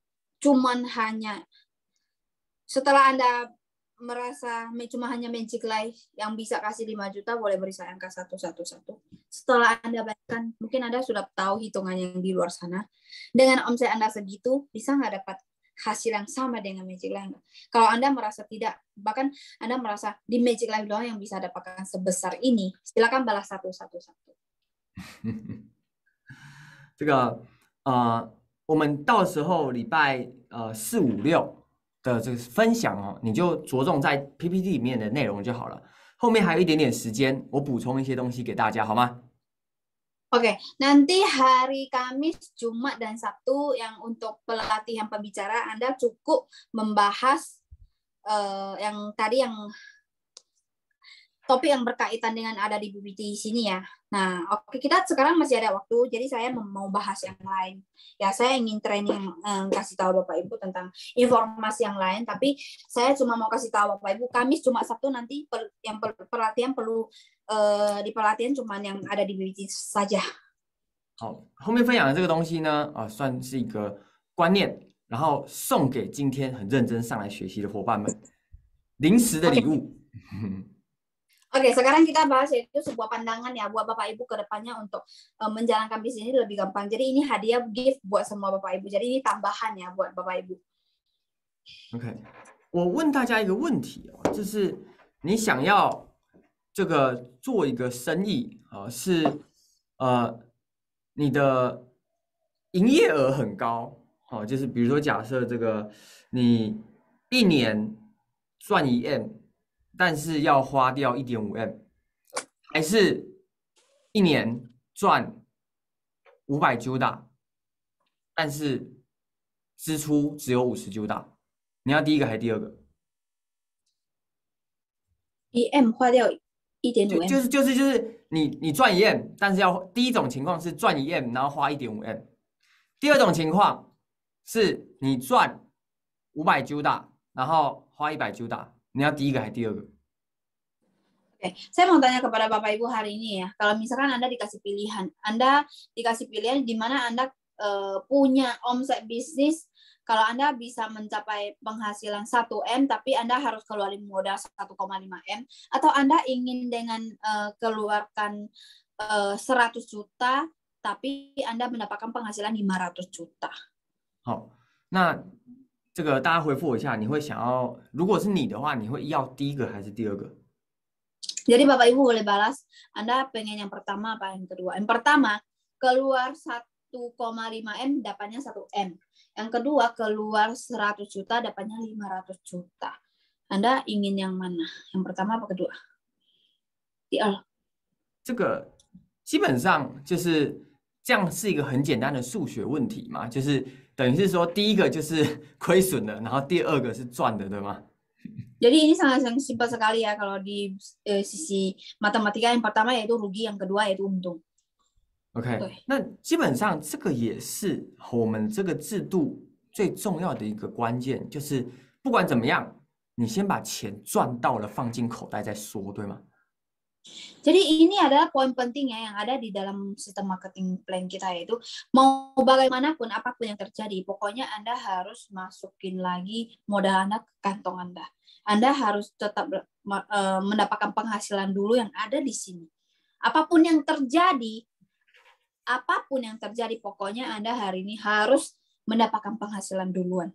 setelah Anda merasa cuma hanya Magic Life yang bisa kasih 5 juta, boleh beri saya angka 111. Setelah Anda bayangkan, mungkin Anda sudah tahu hitungan yang di luar sana. Dengan omset Anda segitu, bisa nggak dapat hasil yang sama dengan Magic Life? Kalau Anda merasa tidak, bahkan Anda merasa di Magic Life doang yang bisa dapatkan sebesar ini, silakan balas 111. 这个我们到时候礼拜4、5、6的这个分享哦，你就着重在 PPT 里面的内容就好了。后面还有一点点时间，我补充一些东西给大家，好吗？ Oke, nanti hari Kamis, Jumat, dan Sabtu yang untuk pelatihan pembicara Anda cukup membahas yang tadi yang topik yang berkaitan dengan ada di PPT di sini ya. Nah, oke, kita sekarang masih ada waktu, jadi saya mau bahas yang lain. Ya, saya ingin training kasih tahu Bapak Ibu tentang informasi yang lain, tapi saya cuma mau kasih tahu Bapak Ibu, Kamis, Jumat, Sabtu nanti yang pelatihan perlu di pelatihan cuma yang ada di PPT saja. 好，后面分享的这个东西呢，算是一个观念，然后送给今天很认真上来学习的伙伴们，临时的礼物。Oke, sekarang kita bahas yaitu sebuah pandangan ya buat Bapak Ibu ke depannya untuk menjalankan bisnis ini lebih gampang. Jadi ini hadiah gift buat semua Bapak Ibu. Jadi ini tambahan ya buat Bapak Ibu. OK， 我问大家一个问题哦，就是你想要这个做一个生意是你的营业额很高，就是比如说假设这个你一年赚1M。 但是要花掉1.5M， 还是一年赚500 Juda， 但是支出只有50 Juda， 你要第一个还是第二个？ 1M 花掉1.5M， 就是你赚1M， 但是要第一种情况是赚1M， 然后花1.5M， 第二种情况是你赚500 Juda， 然后花100 Juda。 你要第一个还是第二个？ Oke, saya mau tanya kepada Bapak Ibu hari ini ya. Kalau misalkan Anda dikasih pilihan di mana Anda punya omset bisnis, kalau Anda bisa mencapai penghasilan 1M, tapi Anda harus keluarin modal 1,5M, atau Anda ingin dengan keluarkan 100 juta, tapi Anda mendapatkan penghasilan 500 juta. 好，那这个大家回复我一下，你会想要，如果是你的话，你会要第一个还是第二个？ Jadi Bapak Ibu boleh balas, Anda pengen yang pertama apa yang kedua? Yang pertama, keluar 1,5 M dapatnya 1 M. Yang kedua, keluar 100 juta dapatnya 500 juta. Anda ingin yang mana? Yang pertama apa kedua? 第二。这个基本上就是这样，是一个很简单的数学问题嘛，就是等于是说第一个就是亏损的，然后第二个是赚的，对吗？ Jadi ini sangat simpel sekali ya kalau di sisi matematika. Yang pertama yaitu rugi, yang kedua yaitu untung. OK， 对，那基本上这个也是我们这个制度最重要的一个关键，就是不管怎么样，你先把钱赚到了放进口袋再说，对吗？ Jadi ini adalah poin penting ya yang ada di dalam sistem marketing plan kita, yaitu mau bagaimanapun apapun yang terjadi, pokoknya Anda harus masukin lagi modal Anda ke kantong Anda. Anda harus tetap mendapatkan penghasilan dulu yang ada di sini. Apapun yang terjadi, pokoknya Anda hari ini harus mendapatkan penghasilan duluan.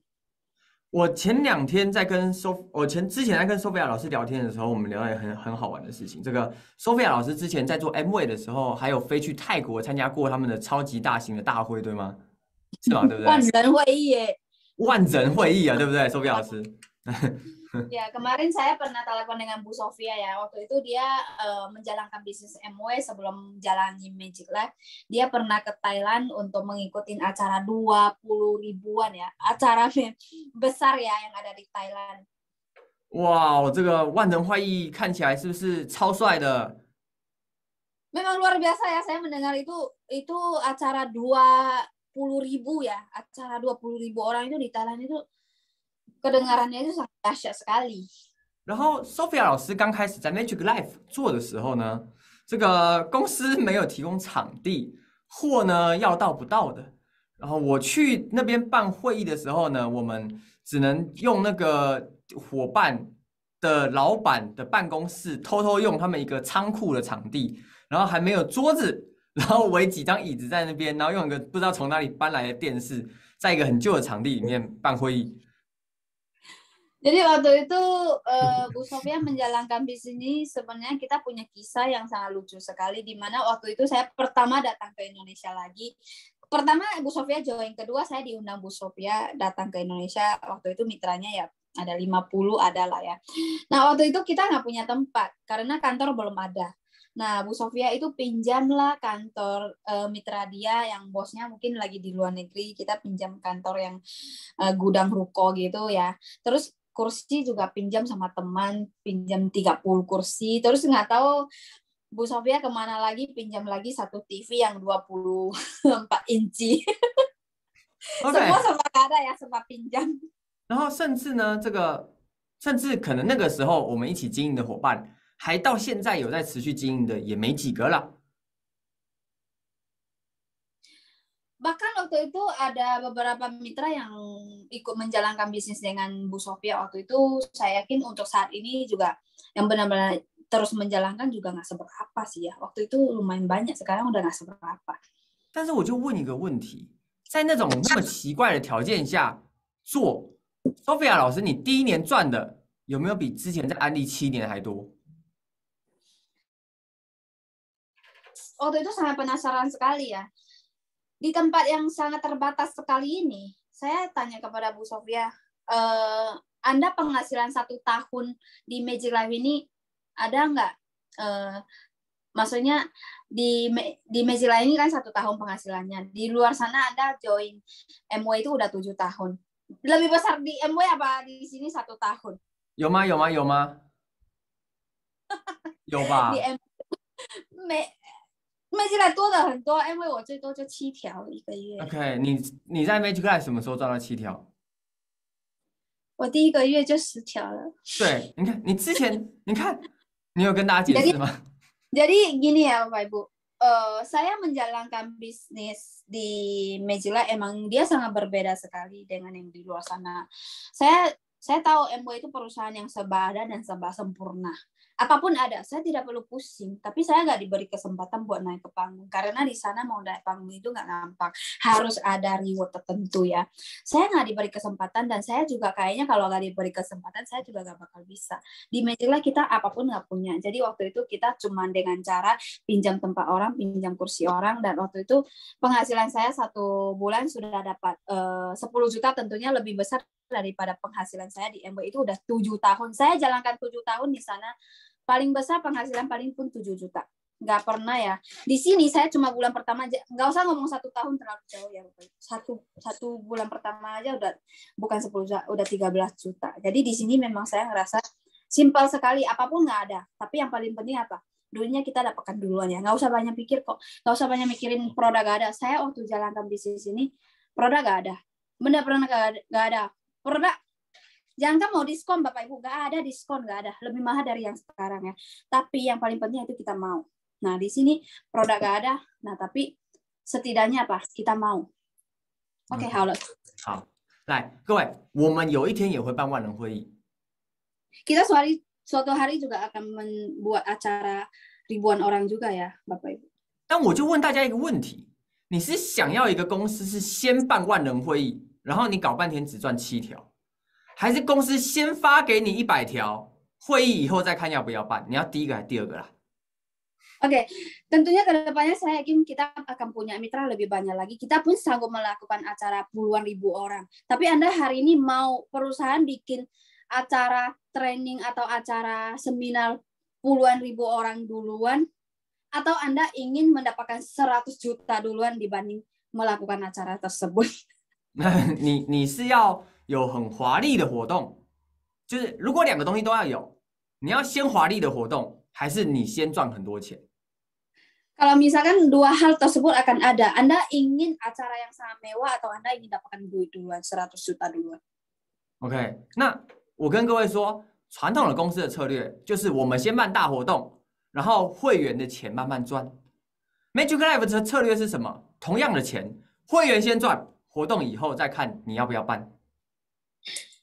我前2天在跟之前在跟 Sophia 老师聊天的时候，我们聊了很好玩的事情。这个 Sophia 老师之前在做 Amway 的时候，还有飞去泰国参加过他们的超级大型的大会，对吗？是吗？对不对？万人会议耶！万人会议啊，对不对 ，Sophia 老师？ Ya, kemarin saya pernah telepon dengan Bu Sofia ya. Waktu itu dia menjalankan bisnis Amway sebelum menjalani Magic Life. Dia pernah ke Thailand untuk mengikuti acara 20 ribuan ya. Acara besar ya yang ada di Thailand. 哇，这个万人会议看起来是不是超帅的？ Memang luar biasa ya. Saya mendengar itu acara 20 ribu ya. Acara 20 ribu orang itu di Thailand itu kedengarannya itu sangat dahsyat sekali. 然后 Sophia 老师刚开始在 Magic Life 做的时候呢，这个公司没有提供场地，货呢要到不到的。然后我去那边办会议的时候呢，我们只能用那个伙伴的老板的办公室偷偷用他们一个仓库的场地，然后还没有桌子，然后围几张椅子在那边，然后用一个不知道从哪里搬来的电视，在一个很旧的场地里面办会议。 Jadi waktu itu Bu Sofia menjalankan bisnis ini, sebenarnya kita punya kisah yang sangat lucu sekali, di mana waktu itu saya pertama datang ke Indonesia lagi. Pertama Bu Sofia join, kedua saya diundang Bu Sofia datang ke Indonesia. Waktu itu mitranya ya ada 50 ada lah ya. Nah waktu itu kita nggak punya tempat karena kantor belum ada. Nah Bu Sofia itu pinjamlah kantor mitra dia yang bosnya mungkin lagi di luar negeri. Kita pinjam kantor yang gudang ruko gitu ya. Terus kursi juga pinjam sama teman, pinjam 30 kursi. Terus nggak tahu Bu Sofia kemana lagi, pinjam lagi satu TV yang 24 inci. Semua serba ada ya, serba pinjam. 然后甚至呢，甚至可能那个时候我们一起经营的伙伴，还到现在有在持续经营的也没几个了。 Bahkan waktu itu ada beberapa mitra yang ikut menjalankan bisnis dengan Bu Sofia waktu itu. Saya yakin untuk saat ini juga yang benar-benar terus menjalankan juga nggak seberapa sih ya. Waktu itu lumayan banyak, sekarang udah nggak seberapa. 但是我就问一个问题，在那种那么奇怪的条件下做 ，Sophia 老师，你第1年赚的有没有比之前在安利7年还多？ Waktu itu sangat penasaran sekali ya. Di tempat yang sangat terbatas sekali ini, saya tanya kepada Bu Sofia, Anda penghasilan 1 tahun di Magic Life ini ada nggak? Maksudnya di Magic Life ini kan 1 tahun penghasilannya. Di luar sana Anda join Amway itu udah 7 tahun. Lebih besar di Amway apa di sini 1 tahun? 有吗？有吗？有吗？有吧？ di Magic Life 多的很多，因为我最多就7条1个月。 OK， 你在 Magic Life 什么时候赚到7条？ 我第1个月就10条了。对，你看你之前，你看你有跟大家解释吗？ Jadi gini ya Bapak Ibu, saya menjalankan bisnis di Magic Life emang dia sangat berbeda sekali dengan yang di luar sana. Saya Saya tahu MW itu perusahaan yang serba ada dan serba sempurna. Apapun ada, saya tidak perlu pusing. Tapi saya nggak diberi kesempatan buat naik ke panggung. Karena di sana mau naik panggung itu nggak gampang. Harus ada reward tertentu ya. Saya nggak diberi kesempatan dan saya juga kayaknya kalau nggak diberi kesempatan, saya juga nggak bakal bisa. Di Magic Life kita apapun nggak punya. Jadi waktu itu kita cuma dengan cara pinjam tempat orang, pinjam kursi orang. Dan waktu itu penghasilan saya 1 bulan sudah dapat 10 juta, tentunya lebih besar daripada penghasilan saya di MW. Itu udah 7 tahun. Saya jalankan 7 tahun di sana. Paling besar penghasilan paling pun 7 juta. Nggak pernah ya. Di sini saya cuma bulan pertama aja. Nggak usah ngomong 1 tahun terlalu jauh ya. Satu bulan pertama aja udah bukan 10 juta, udah 13 juta. Jadi di sini memang saya ngerasa simpel sekali. Apapun nggak ada. Tapi yang paling penting apa? Duitnya kita dapatkan duluan ya. Nggak usah banyak pikir kok. Nggak usah banyak mikirin produk nggak ada. Saya waktu jalankan bisnis ini, produk nggak ada. Benar-benar nggak ada. Produk, jangan mau diskon Bapak Ibu, nggak ada diskon, nggak ada, lebih mahal dari yang sekarang ya. Tapi yang paling penting itu kita mau. Nah di sini produk nggak ada, nah tapi setidaknya apa? Kita mau. Oke, 好了。好，来，各位，我们有一天也会办万人会议。 Kita suatu hari juga akan membuat acara ribuan orang juga ya, Bapak Ibu. 但我就问大家一个问题：你是想要一个公司是先办万人会议，然后你搞半天只赚7条，还是公司先发给你100条会议以后再看要不要办？你要第一个还是第二个啦？ Oke, tentunya ke depannya saya yakin kita akan punya mitra lebih banyak lagi. Kita pun sanggup melakukan acara puluhan ribu orang. Tapi Anda hari ini mau perusahaan bikin acara training atau acara seminar puluhan ribu orang duluan, atau Anda ingin mendapatkan 100 juta duluan dibanding melakukan acara tersebut? 你是要有很华丽的活动，就是如果2个东西都要有，你要先华丽的活动，还是你先赚很多钱？ Kalau misalkan 2 hal tersebut akan ada, Anda ingin acara yang sangat mewah atau Anda ingin dapatkan duit duluan, 100 juta duluan? OK， 那我跟各位说，传统的公司的策略就是我们先办大活动，然后会员的钱慢慢赚。Magic Life 的策略是什么？同样的钱，会员先赚，活动以后再看你要不要办。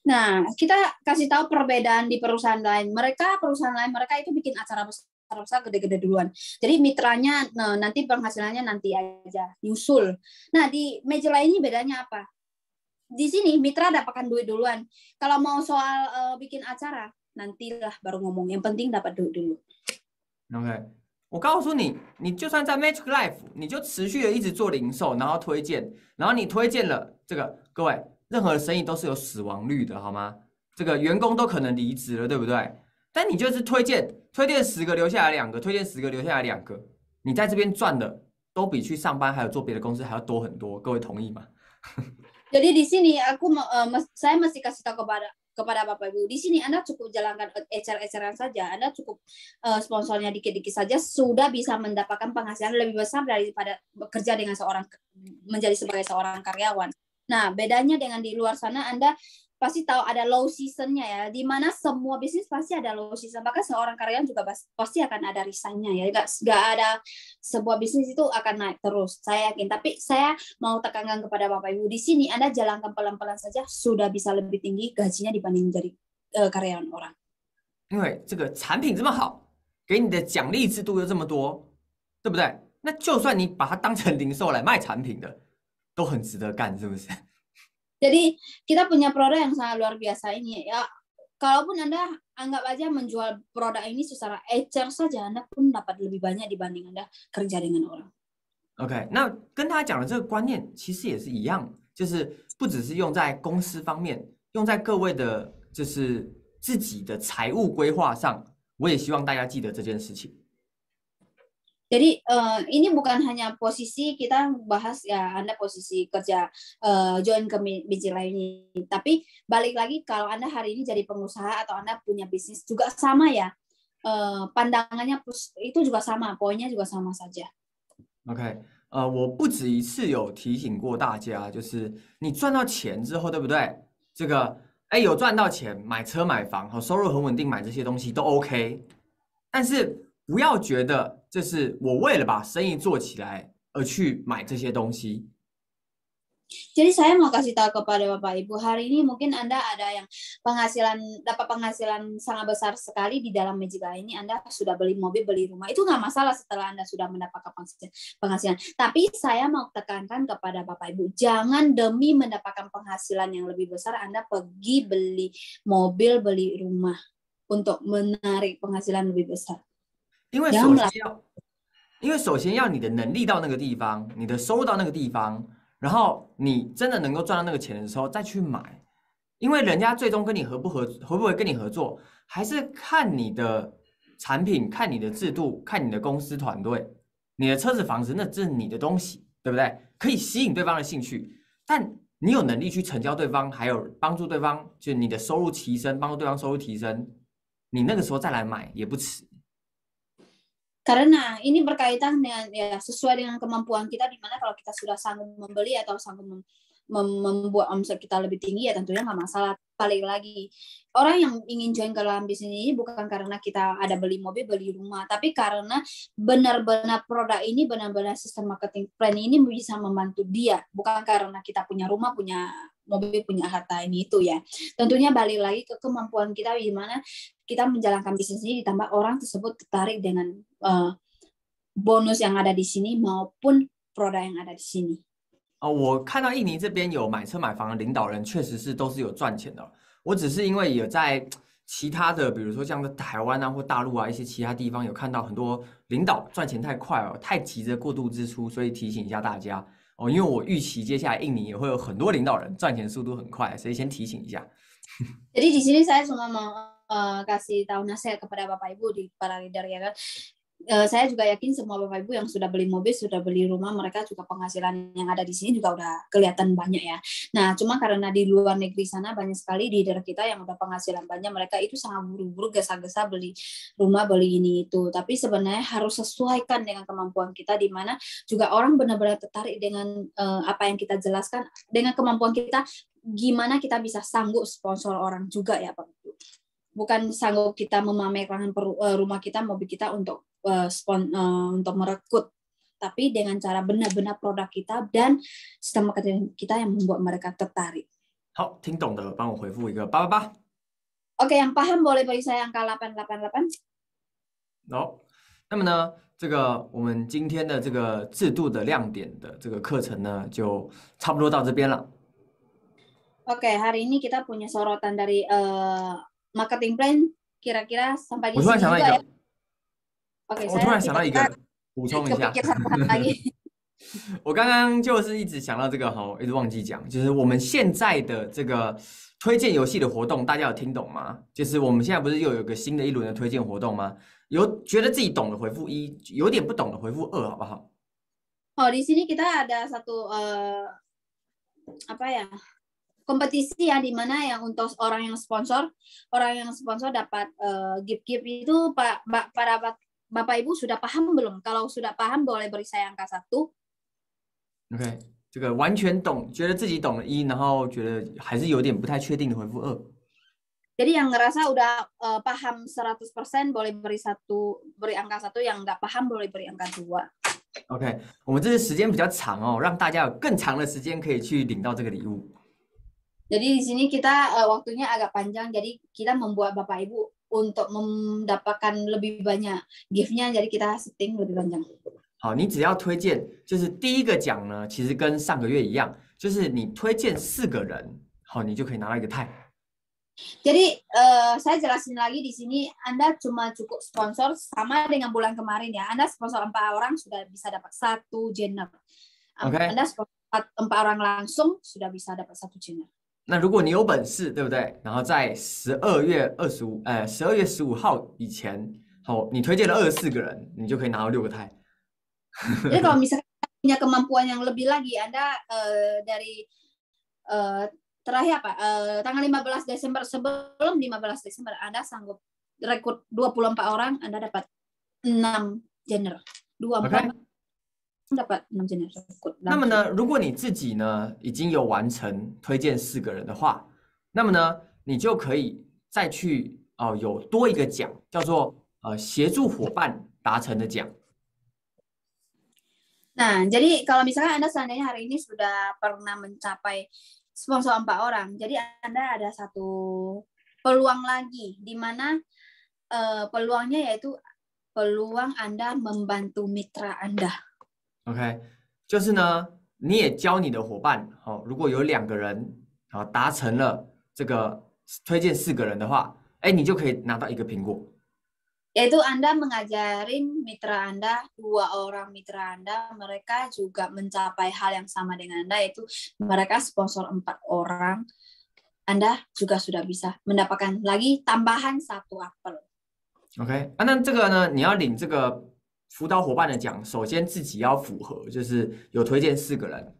Nah, kita kasih tahu perbedaan di perusahaan lain. Perusahaan lain mereka itu bikin acara besar gede-gede duluan. Jadi mitranya nanti penghasilannya nanti aja, nyusul. Nah, di Magic Life ini bedanya apa? Di sini mitra dapatkan duit duluan. Kalau mau soal bikin acara, nantilah baru ngomong. Yang penting dapat duit dulu. OK， 我告诉你，你就算在 Magic Life， 你就持续的一直做零售，然后推荐，然后你推荐了这个，各位，任何的生意都是有死亡率的，好吗？这个员工都可能离职了，对不对？但你就是推荐10个留下来2个，推荐10个留下来2个，你在这边赚的都比去上班还有做别的公司还要多很多，各位同意吗？ Jadi di sini saya mesti kasih tahu kepada Bapak Ibu. Di sini Anda cukup jalankan ecer-eceran saja. Anda cukup sponsornya dikit-dikit saja sudah bisa mendapatkan penghasilan lebih besar daripada bekerja dengan menjadi sebagai seorang karyawan. Nah, bedanya dengan di luar sana Anda pasti tahu ada low season-nya ya. Di mana semua bisnis pasti ada low season. Bahkan seorang karyawan juga pasti akan ada resign-nya ya. Nggak ada sebuah bisnis itu akan naik terus. Saya yakin. Tapi saya mau tekankan kepada Bapak Ibu di sini Anda jalankan pelan-pelan saja sudah bisa lebih tinggi gajinya dibanding menjadi karyawan orang. 因为这个产品这么好，给你的奖励制度又这么多，对不对？那就算你把它当成零售来卖产品的，都很值得干，是不是？ Jadi kita punya produk yang sangat luar biasa ini ya. Kalaupun Anda anggap aja menjual produk ini secara ecer saja, Anda pun dapat lebih banyak dibanding Anda kerja dengan orang. OK， 那跟他讲的这个观念其实也是一样，就是不只是用在公司方面，用在各位的，就是自己的财务规划上，我也希望大家记得这件事情。 Jadi ini bukan hanya posisi kita bahas ya Anda posisi kerja join ke Magic Life ini, tapi balik lagi kalau Anda hari ini jadi pengusaha atau Anda punya bisnis juga sama ya, pandangannya itu juga sama, poinnya juga sama saja. OK， 我不止一次有提醒过大家，就是你赚到钱之后，对不对？这个有赚到钱，买车买房，收入很稳定，买这些东西都 OK， 但是不要觉得这是我为了把生意做起来而去买这些东西。Jadi saya mau kasih tahu kepada Bapak Ibu, hari ini mungkin Anda ada yang dapat penghasilan sangat besar sekali di dalam Magica ini. Anda sudah beli mobil, beli rumah, itu nggak masalah setelah Anda sudah mendapatkan penghasilan. Tapi saya mau tekankan kepada Bapak Ibu, jangan demi mendapatkan penghasilan yang lebih besar Anda pergi beli mobil, beli rumah untuk menarik penghasilan lebih besar. 因为首先要你的能力到那个地方，你的收入到那个地方，然后你真的能够赚到那个钱的时候再去买，因为人家最终跟你会不会跟你合作，还是看你的产品、看你的制度、看你的公司团队。你的车子、房子，那这是你的东西，对不对？可以吸引对方的兴趣，但你有能力去成交对方，还有帮助对方，就是你的收入提升，帮助对方收入提升，你那个时候再来买也不迟。Karena ini berkaitan dengan ya sesuai dengan kemampuan kita, di mana kalau kita sudah sanggup membeli atau sanggup membuat omset kita lebih tinggi ya tentunya nggak masalah. Balik lagi, orang yang ingin join ke dalam bisnis ini bukan karena kita ada beli mobil, beli rumah, tapi karena benar-benar produk ini, benar-benar sistem marketing plan ini bisa membantu dia, bukan karena kita punya rumah, punya mobil, punya harta ini itu ya. Tentunya balik lagi ke kemampuan kita, di mana kita menjalankan bisnis ini ditambah orang tersebut tertarik dengan bonus yang ada di sini maupun produk yang ada di sini. 我看到印尼这边有买车买房的领导人，确实是都是有赚钱的。我只是因为有在其他的，比如说像在台湾啊或大陆啊一些其他地方有看到很多领导赚钱太快哦，太急着过度支出，所以提醒一下大家哦，因为我预期接下来印尼也会有很多领导人赚钱速度很快，所以先提醒一下。Jadi di sini saya cuma mau kasih tahu nasihat kepada Bapak Ibu di para leader ya kan. Saya juga yakin semua Bapak Ibu yang sudah beli mobil, sudah beli rumah, mereka juga penghasilan yang ada di sini juga udah kelihatan banyak ya. Nah, cuma karena di luar negeri sana banyak sekali leader kita yang udah penghasilan banyak, mereka itu sangat buru-buru, gesa-gesa beli rumah, beli ini itu. Tapi sebenarnya harus sesuaikan dengan kemampuan kita, di mana juga orang benar-benar tertarik dengan apa yang kita jelaskan, dengan kemampuan kita, gimana kita bisa sanggup sponsor orang juga ya Pak. Bukan sanggup kita memamerkan rumah kita, mobil kita untuk merekrut, tapi dengan cara benar-benar produk kita dan sistem marketing kita yang membuat mereka tertarik. 好，听懂的帮我回复一个888。Oke, yang paham boleh beri saya angka 888。好，那么呢，这个我们今天的这个制度的亮点的这个课程呢，就差不多到这边了。Oke, hari ini kita punya sorotan dari marketing plan kira-kira sampai di 我突然 sini 想到一 juga ya. 个， Oke, 我突然想到一个，补充一下。 kepikir satu hal lagi. 我刚刚就是一直想到这个一直忘记讲，就是我们现在的这个推荐游戏的活动，大家有听懂吗？就是我们现在不是又有一个新的一轮的推荐活动吗？有觉得自己懂的回复1，有点不懂的回复2，好不好？ Oh, di sini kita ada satu apa ya? Kompetisi ya, di mana yang untuk orang yang sponsor dapat gift itu para Bapak Ibu sudah paham belum? Kalau sudah paham boleh beri saya angka 1. OK， 这个完全懂，觉得自己懂了1，然后觉得还是有点不太确定的回复2。 Jadi yang ngerasa udah paham 100% boleh beri angka 1, yang nggak paham boleh beri angka 2. OK， 我们这次时间比较长哦，让大家有更长的时间可以去领到这个礼物。 Jadi di sini kita waktunya agak panjang, jadi kita membuat Bapak Ibu untuk mendapatkan lebih banyak gift-nya, jadi kita setting lebih panjang. 好，你只要推荐，就是第一个奖呢，其实跟上个月一样，就是你推荐4个人，好，你就可以拿到一个泰。 Jadi saya jelasin lagi di sini, Anda cuma cukup sponsor sama dengan bulan kemarin ya. Anda sponsor 4 orang sudah bisa dapat 1 genre. Okay. Anda sponsor 4 orang langsung sudah bisa dapat 1 genre. 那如果你有本事，对不对？然后在12月15号以前，好，你推荐了24个人，你就可以拿到6个泰。 Jadi kalau misalnya punya kemampuan yang lebih lagi, Anda dari terakhir apa? Tanggal 15 Desember, sebelum 15 Desember Anda sanggup rekrut 24 orang, Anda dapat 6 genre. 24 dapat 6 genre. 那么呢，如果你自己呢已经有完成推荐4个人的话，那么呢，你就可以再去有多一个奖，叫做协助伙伴达成的奖。Nah, jadi kalau misalkan Anda seandainya hari ini sudah pernah mencapai sponsor 4 orang, jadi Anda ada satu peluang lagi, di mana peluangnya yaitu peluang Anda membantu mitra Anda. OK，就是呢，你也教你的伙伴，如果有2个人达成了这个推荐4个人的话，哎，你就可以拿到1个苹果。Yaitu Anda mengajarin mitra Anda, 2 orang mitra Anda, mereka juga mencapai hal yang sama dengan Anda, yaitu mereka sponsor 4 orang. Anda juga sudah bisa mendapatkan lagi tambahan 1 apel. OK，那这个呢，你要领这个辅导伙伴的奖，首先自己要符合，就是有推荐4个人。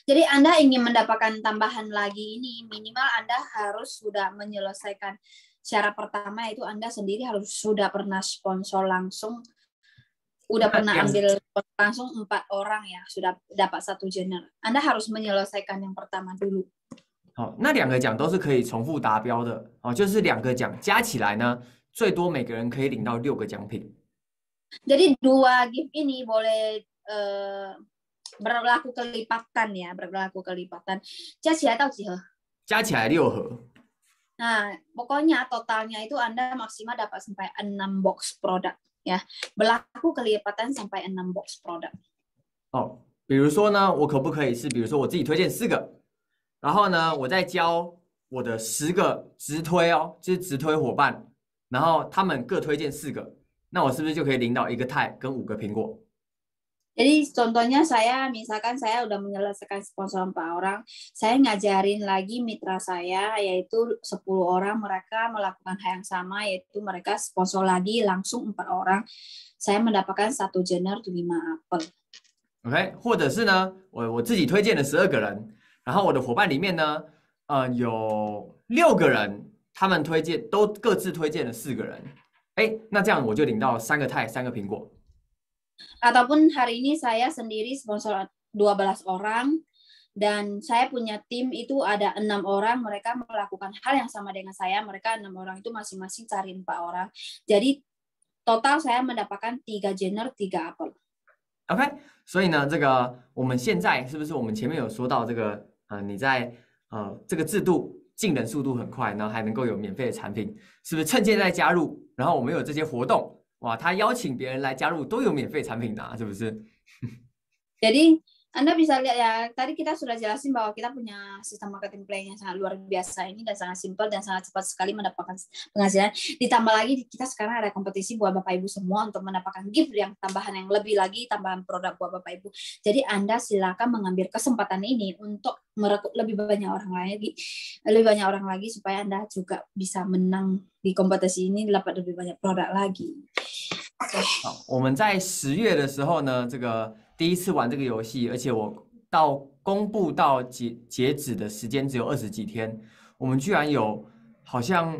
Jadi Anda ingin mendapatkan tambahan lagi ini, minimal Anda harus sudah menyelesaikan syarat pertama, itu Anda sendiri harus sudah pernah sponsor langsung, udah pernah ambil langsung 4 orang ya, sudah dapat 1 genre. Anda harus menyelesaikan yang pertama dulu. 好，那2个奖都是可以重复达标的，就是2个奖加起来呢，最多每个人可以领到6个奖品。Jadi 2 gift ini boleh berlaku kelipatan ya, berlaku kelipatan. 加起来到几盒？加起来6盒。Nah, pokoknya totalnya itu Anda maksimal dapat sampai 6 box produk ya. Berlaku kelipatan sampai 6 box produk. 哦，比如说呢，我可不可以是，比如说我自己推荐4个，然后呢，我再教我的10个直推哦，就是直推伙伴，然后他们各推荐4个，那我是不是就可以领到1个钛跟5个苹果？ Jadi contohnya misalkan saya udah menyelesaikan sponsor 4 orang, saya ngajarin lagi mitra saya yaitu 10 orang, mereka melakukan hal yang sama, yaitu mereka sponsor lagi langsung 4 orang, saya mendapatkan 1 genre 5 apel. OK， 或者是呢，我自己推荐了12个人，然后我的伙伴里面呢，有6个人，他们都各自推荐了4个人，哎，那这样我就领到3个钛3个苹果。 Ataupun hari ini saya sendiri sponsor 12 orang dan saya punya tim itu ada 6 orang, mereka melakukan hal yang sama dengan saya, mereka 6 orang itu masing-masing cari 4 orang. Jadi total saya mendapatkan 3 genre 3 apel. OK， 所以呢，这个我们现在是不是我们前面有说到这个你在这个制度进人速度很快，然后还能够有免费的产品，是不是趁现在加入？然后我们有这些活动。 哇，他邀请别人来加入都有免费产品拿，是不是？ Jadi Anda bisa lihat ya, tadi kita sudah jelasin bahwa kita punya sistem marketing plan yang sangat luar biasa ini dan sangat simpel dan sangat cepat sekali mendapatkan penghasilan. Ditambah lagi kita sekarang ada kompetisi buat Bapak Ibu semua untuk mendapatkan gift yang tambahan yang lebih lagi, tambahan produk buat Bapak Ibu. Jadi Anda silakan mengambil kesempatan ini untuk merekrut lebih banyak orang lagi supaya Anda juga bisa menang di kompetisi ini, dapat lebih banyak produk lagi. 好，我们在10月的时候呢，这个第一次玩这个游戏，而且我到公布到截止的时间只有20几天，我们居然有好像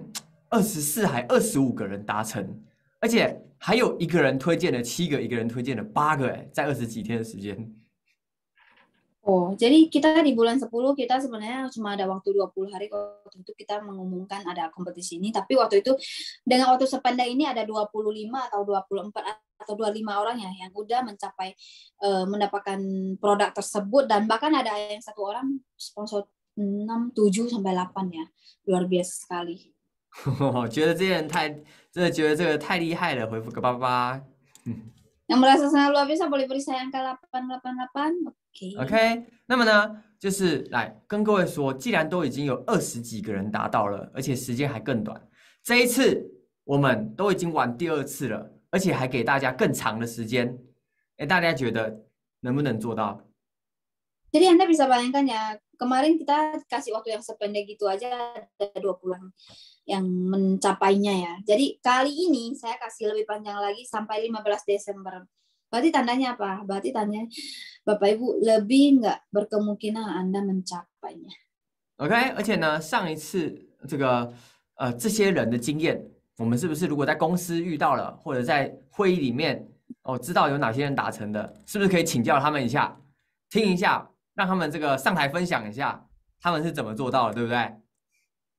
24还25个人达成，而且还有1个人推荐了7个，1个人推荐了8个，在20几天的时间。 Oh, jadi kita di bulan 10 kita sebenarnya cuma ada waktu 20 hari waktu itu kita mengumumkan ada kompetisi ini, tapi waktu itu dengan waktu sependek ini ada 25 atau 24 atau 25 orang ya yang udah mencapai mendapatkan produk tersebut dan bahkan ada yang 1 orang sponsor 6, 7 sampai 8 ya. Luar biasa sekali. 我觉得这些人真的觉得这个太厉害了，回复个88。Yang merasa sangat luar biasa boleh beri saya angka 888. OK， 那么呢，就是来跟各位说，既然都已经有20几个人达到了，而且时间还更短，这一次我们都已经玩第2次了，而且还给大家更长的时间，哎，大家觉得能不能做到？ Jadi Anda bisa bayangkan ya, kemarin kita kasih waktu yang sependek gitu aja ada 20 yang mencapainya ya. Jadi kali ini saya kasih lebih panjang lagi sampai 15 Desember. Berarti tandanya apa? Berarti tandanya Bapak Ibu lebih nggak berkemungkinan Anda mencapainya. OK， 而且呢，上一次这个这些人的经验，我们是不是如果在公司遇到了，或者在会议里面知道有哪些人达成的，是不是可以请教他们一下，听一下，让他们这个上台分享一下他们是怎么做到的，对不对？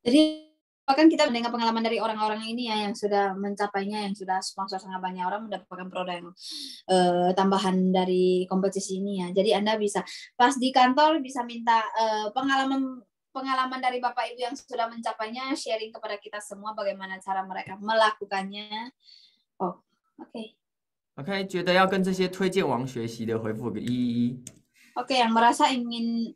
Jadi Bahkan kita mendengar pengalaman dari orang-orang ini ya yang sudah mencapainya, yang sudah sponsor sangat banyak orang mendapatkan produk yang tambahan dari kompetisi ini ya. Jadi Anda bisa pas di kantor bisa minta pengalaman dari Bapak Ibu yang sudah mencapainya, sharing kepada kita semua bagaimana cara mereka melakukannya. Oh, oke. OK， 觉得要跟这些推荐王学习的，回复个111。Oke, yang merasa ingin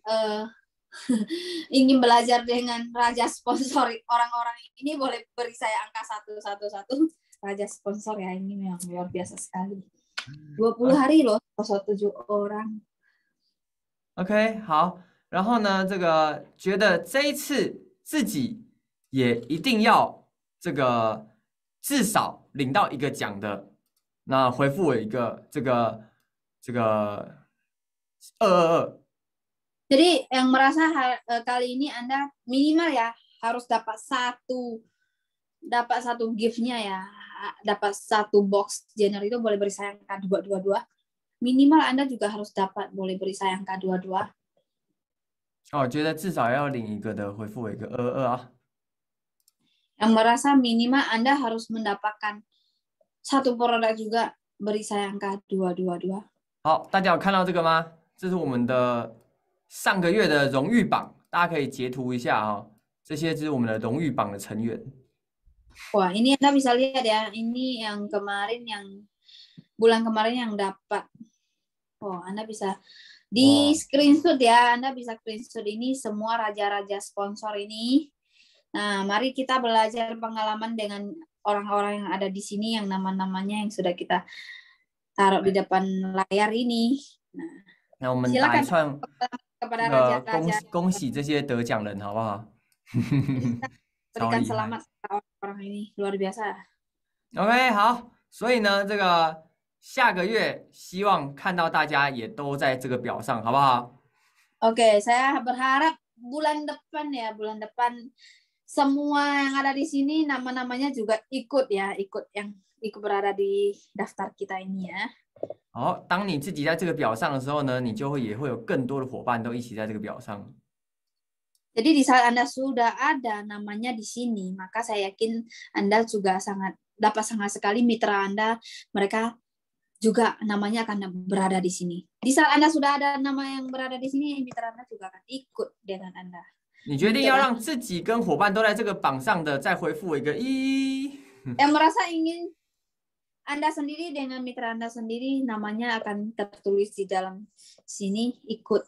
ingin belajar dengan raja sponsor orang-orang ini boleh beri saya angka 111. Raja sponsor ya, ini memang luar biasa sekali. 20 hari loh, 7 orang。OK， 好，然后呢，这个觉得这一次自己也一定要这个至少领到1个奖的，那回复我一个这个222。Jadi yang merasa kali ini Anda minimal ya harus dapat satu gift-nya ya, dapat 1 box Jenner itu boleh beri saya angka 222. Minimal Anda juga harus dapat boleh beri saya angka 22. 哦，觉得至少要领1个的，回复我一个222啊。Yang merasa minimal Anda harus mendapatkan 1 produk juga beri saya angka 222. 好，大家有看到这个吗？这是我们的上个月的荣誉榜，大家可以截图一下啊。这些是我们的荣誉榜的成员。Wah, ini Anda bisa lihat ya. Ini yang kemarin, yang bulan kemarin yang dapat. Oh, Anda bisa di screenshot ya. Anda bisa screenshot ini semua raja-raja sponsor ini. Nah, mari kita belajar pengalaman dengan orang-orang yang ada di sini, yang nama-namanya yang sudah kita taruh di depan layar ini. Nah, 那我们打一串 kepada raja-raja 恭喜这些得奖人，好不好？ berikan selamat kepada orang-orang ini, luar biasa. OK， 好，所以呢，这个下个月希望看到大家也都在这个表上，好不好？ Oke, saya berharap bulan depan semua yang ada di sini nama-namanya juga ikut berada di daftar kita ini ya. 好，当你自己在这个表上的时候呢，你也会有更多的伙伴都一起在这个表上。 Jadi di saat Anda sudah ada namanya di sini, maka saya yakin Anda juga dapat sangat sekali mitra Anda, mereka juga namanya akan berada di sini. Di saat Anda sudah ada nama yang berada di sini, mitra Anda juga akan ikut dengan Anda. 你决定要让自己跟伙伴都在这个榜上的，再回复我一个1。 Yang merasa ingin Anda sendiri dengan mitra Anda sendiri namanya akan tertulis di dalam sini, ikut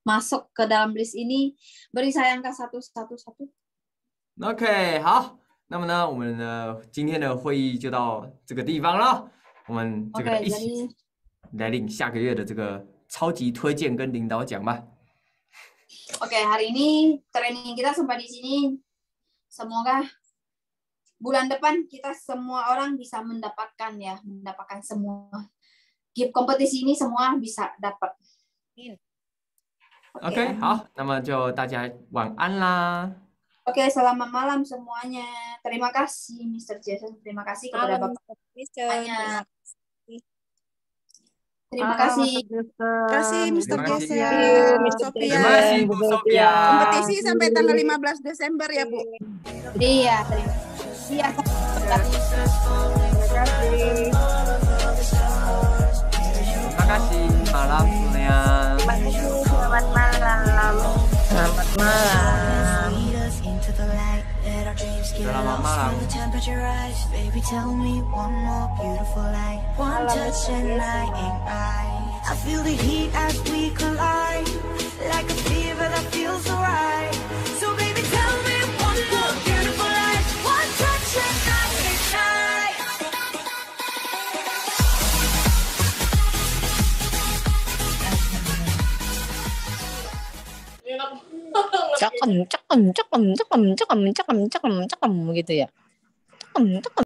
masuk ke dalam list ini, beri saya angka 111. OK， 好，那么呢，我们的今天的会议就到这个地方了。我们这个一起来领下个月的这个超级推荐跟领导奖吧。 Oke, hari ini training kita sampai di sini. Semoga bulan depan kita semua orang bisa mendapatkan semua gift kompetisi ini, semua bisa dapat. OK， 好，那么就大家晚安啦。 Oke, selamat malam semuanya. Terima kasih Mr. Jason. Terima kasih kepada Bapak. Terima kasih. Terima kasih Mr. Terima kasih. Jason, Sophia. Terima kasih Bu Sophia. Kompetisi sampai tanggal 15 Desember ya, Bu. Iya, terima kasih. Iya, Terima kasih. Terima kasih. Malam semuanya. Terima kasih. Selamat malam. Selamat malam. Selamat malam. I feel the heat as we collide, like a fever that feels alright. So baby, tell me one more beautiful life, one touch and I ignite. Cakem gitu ya. Cakem.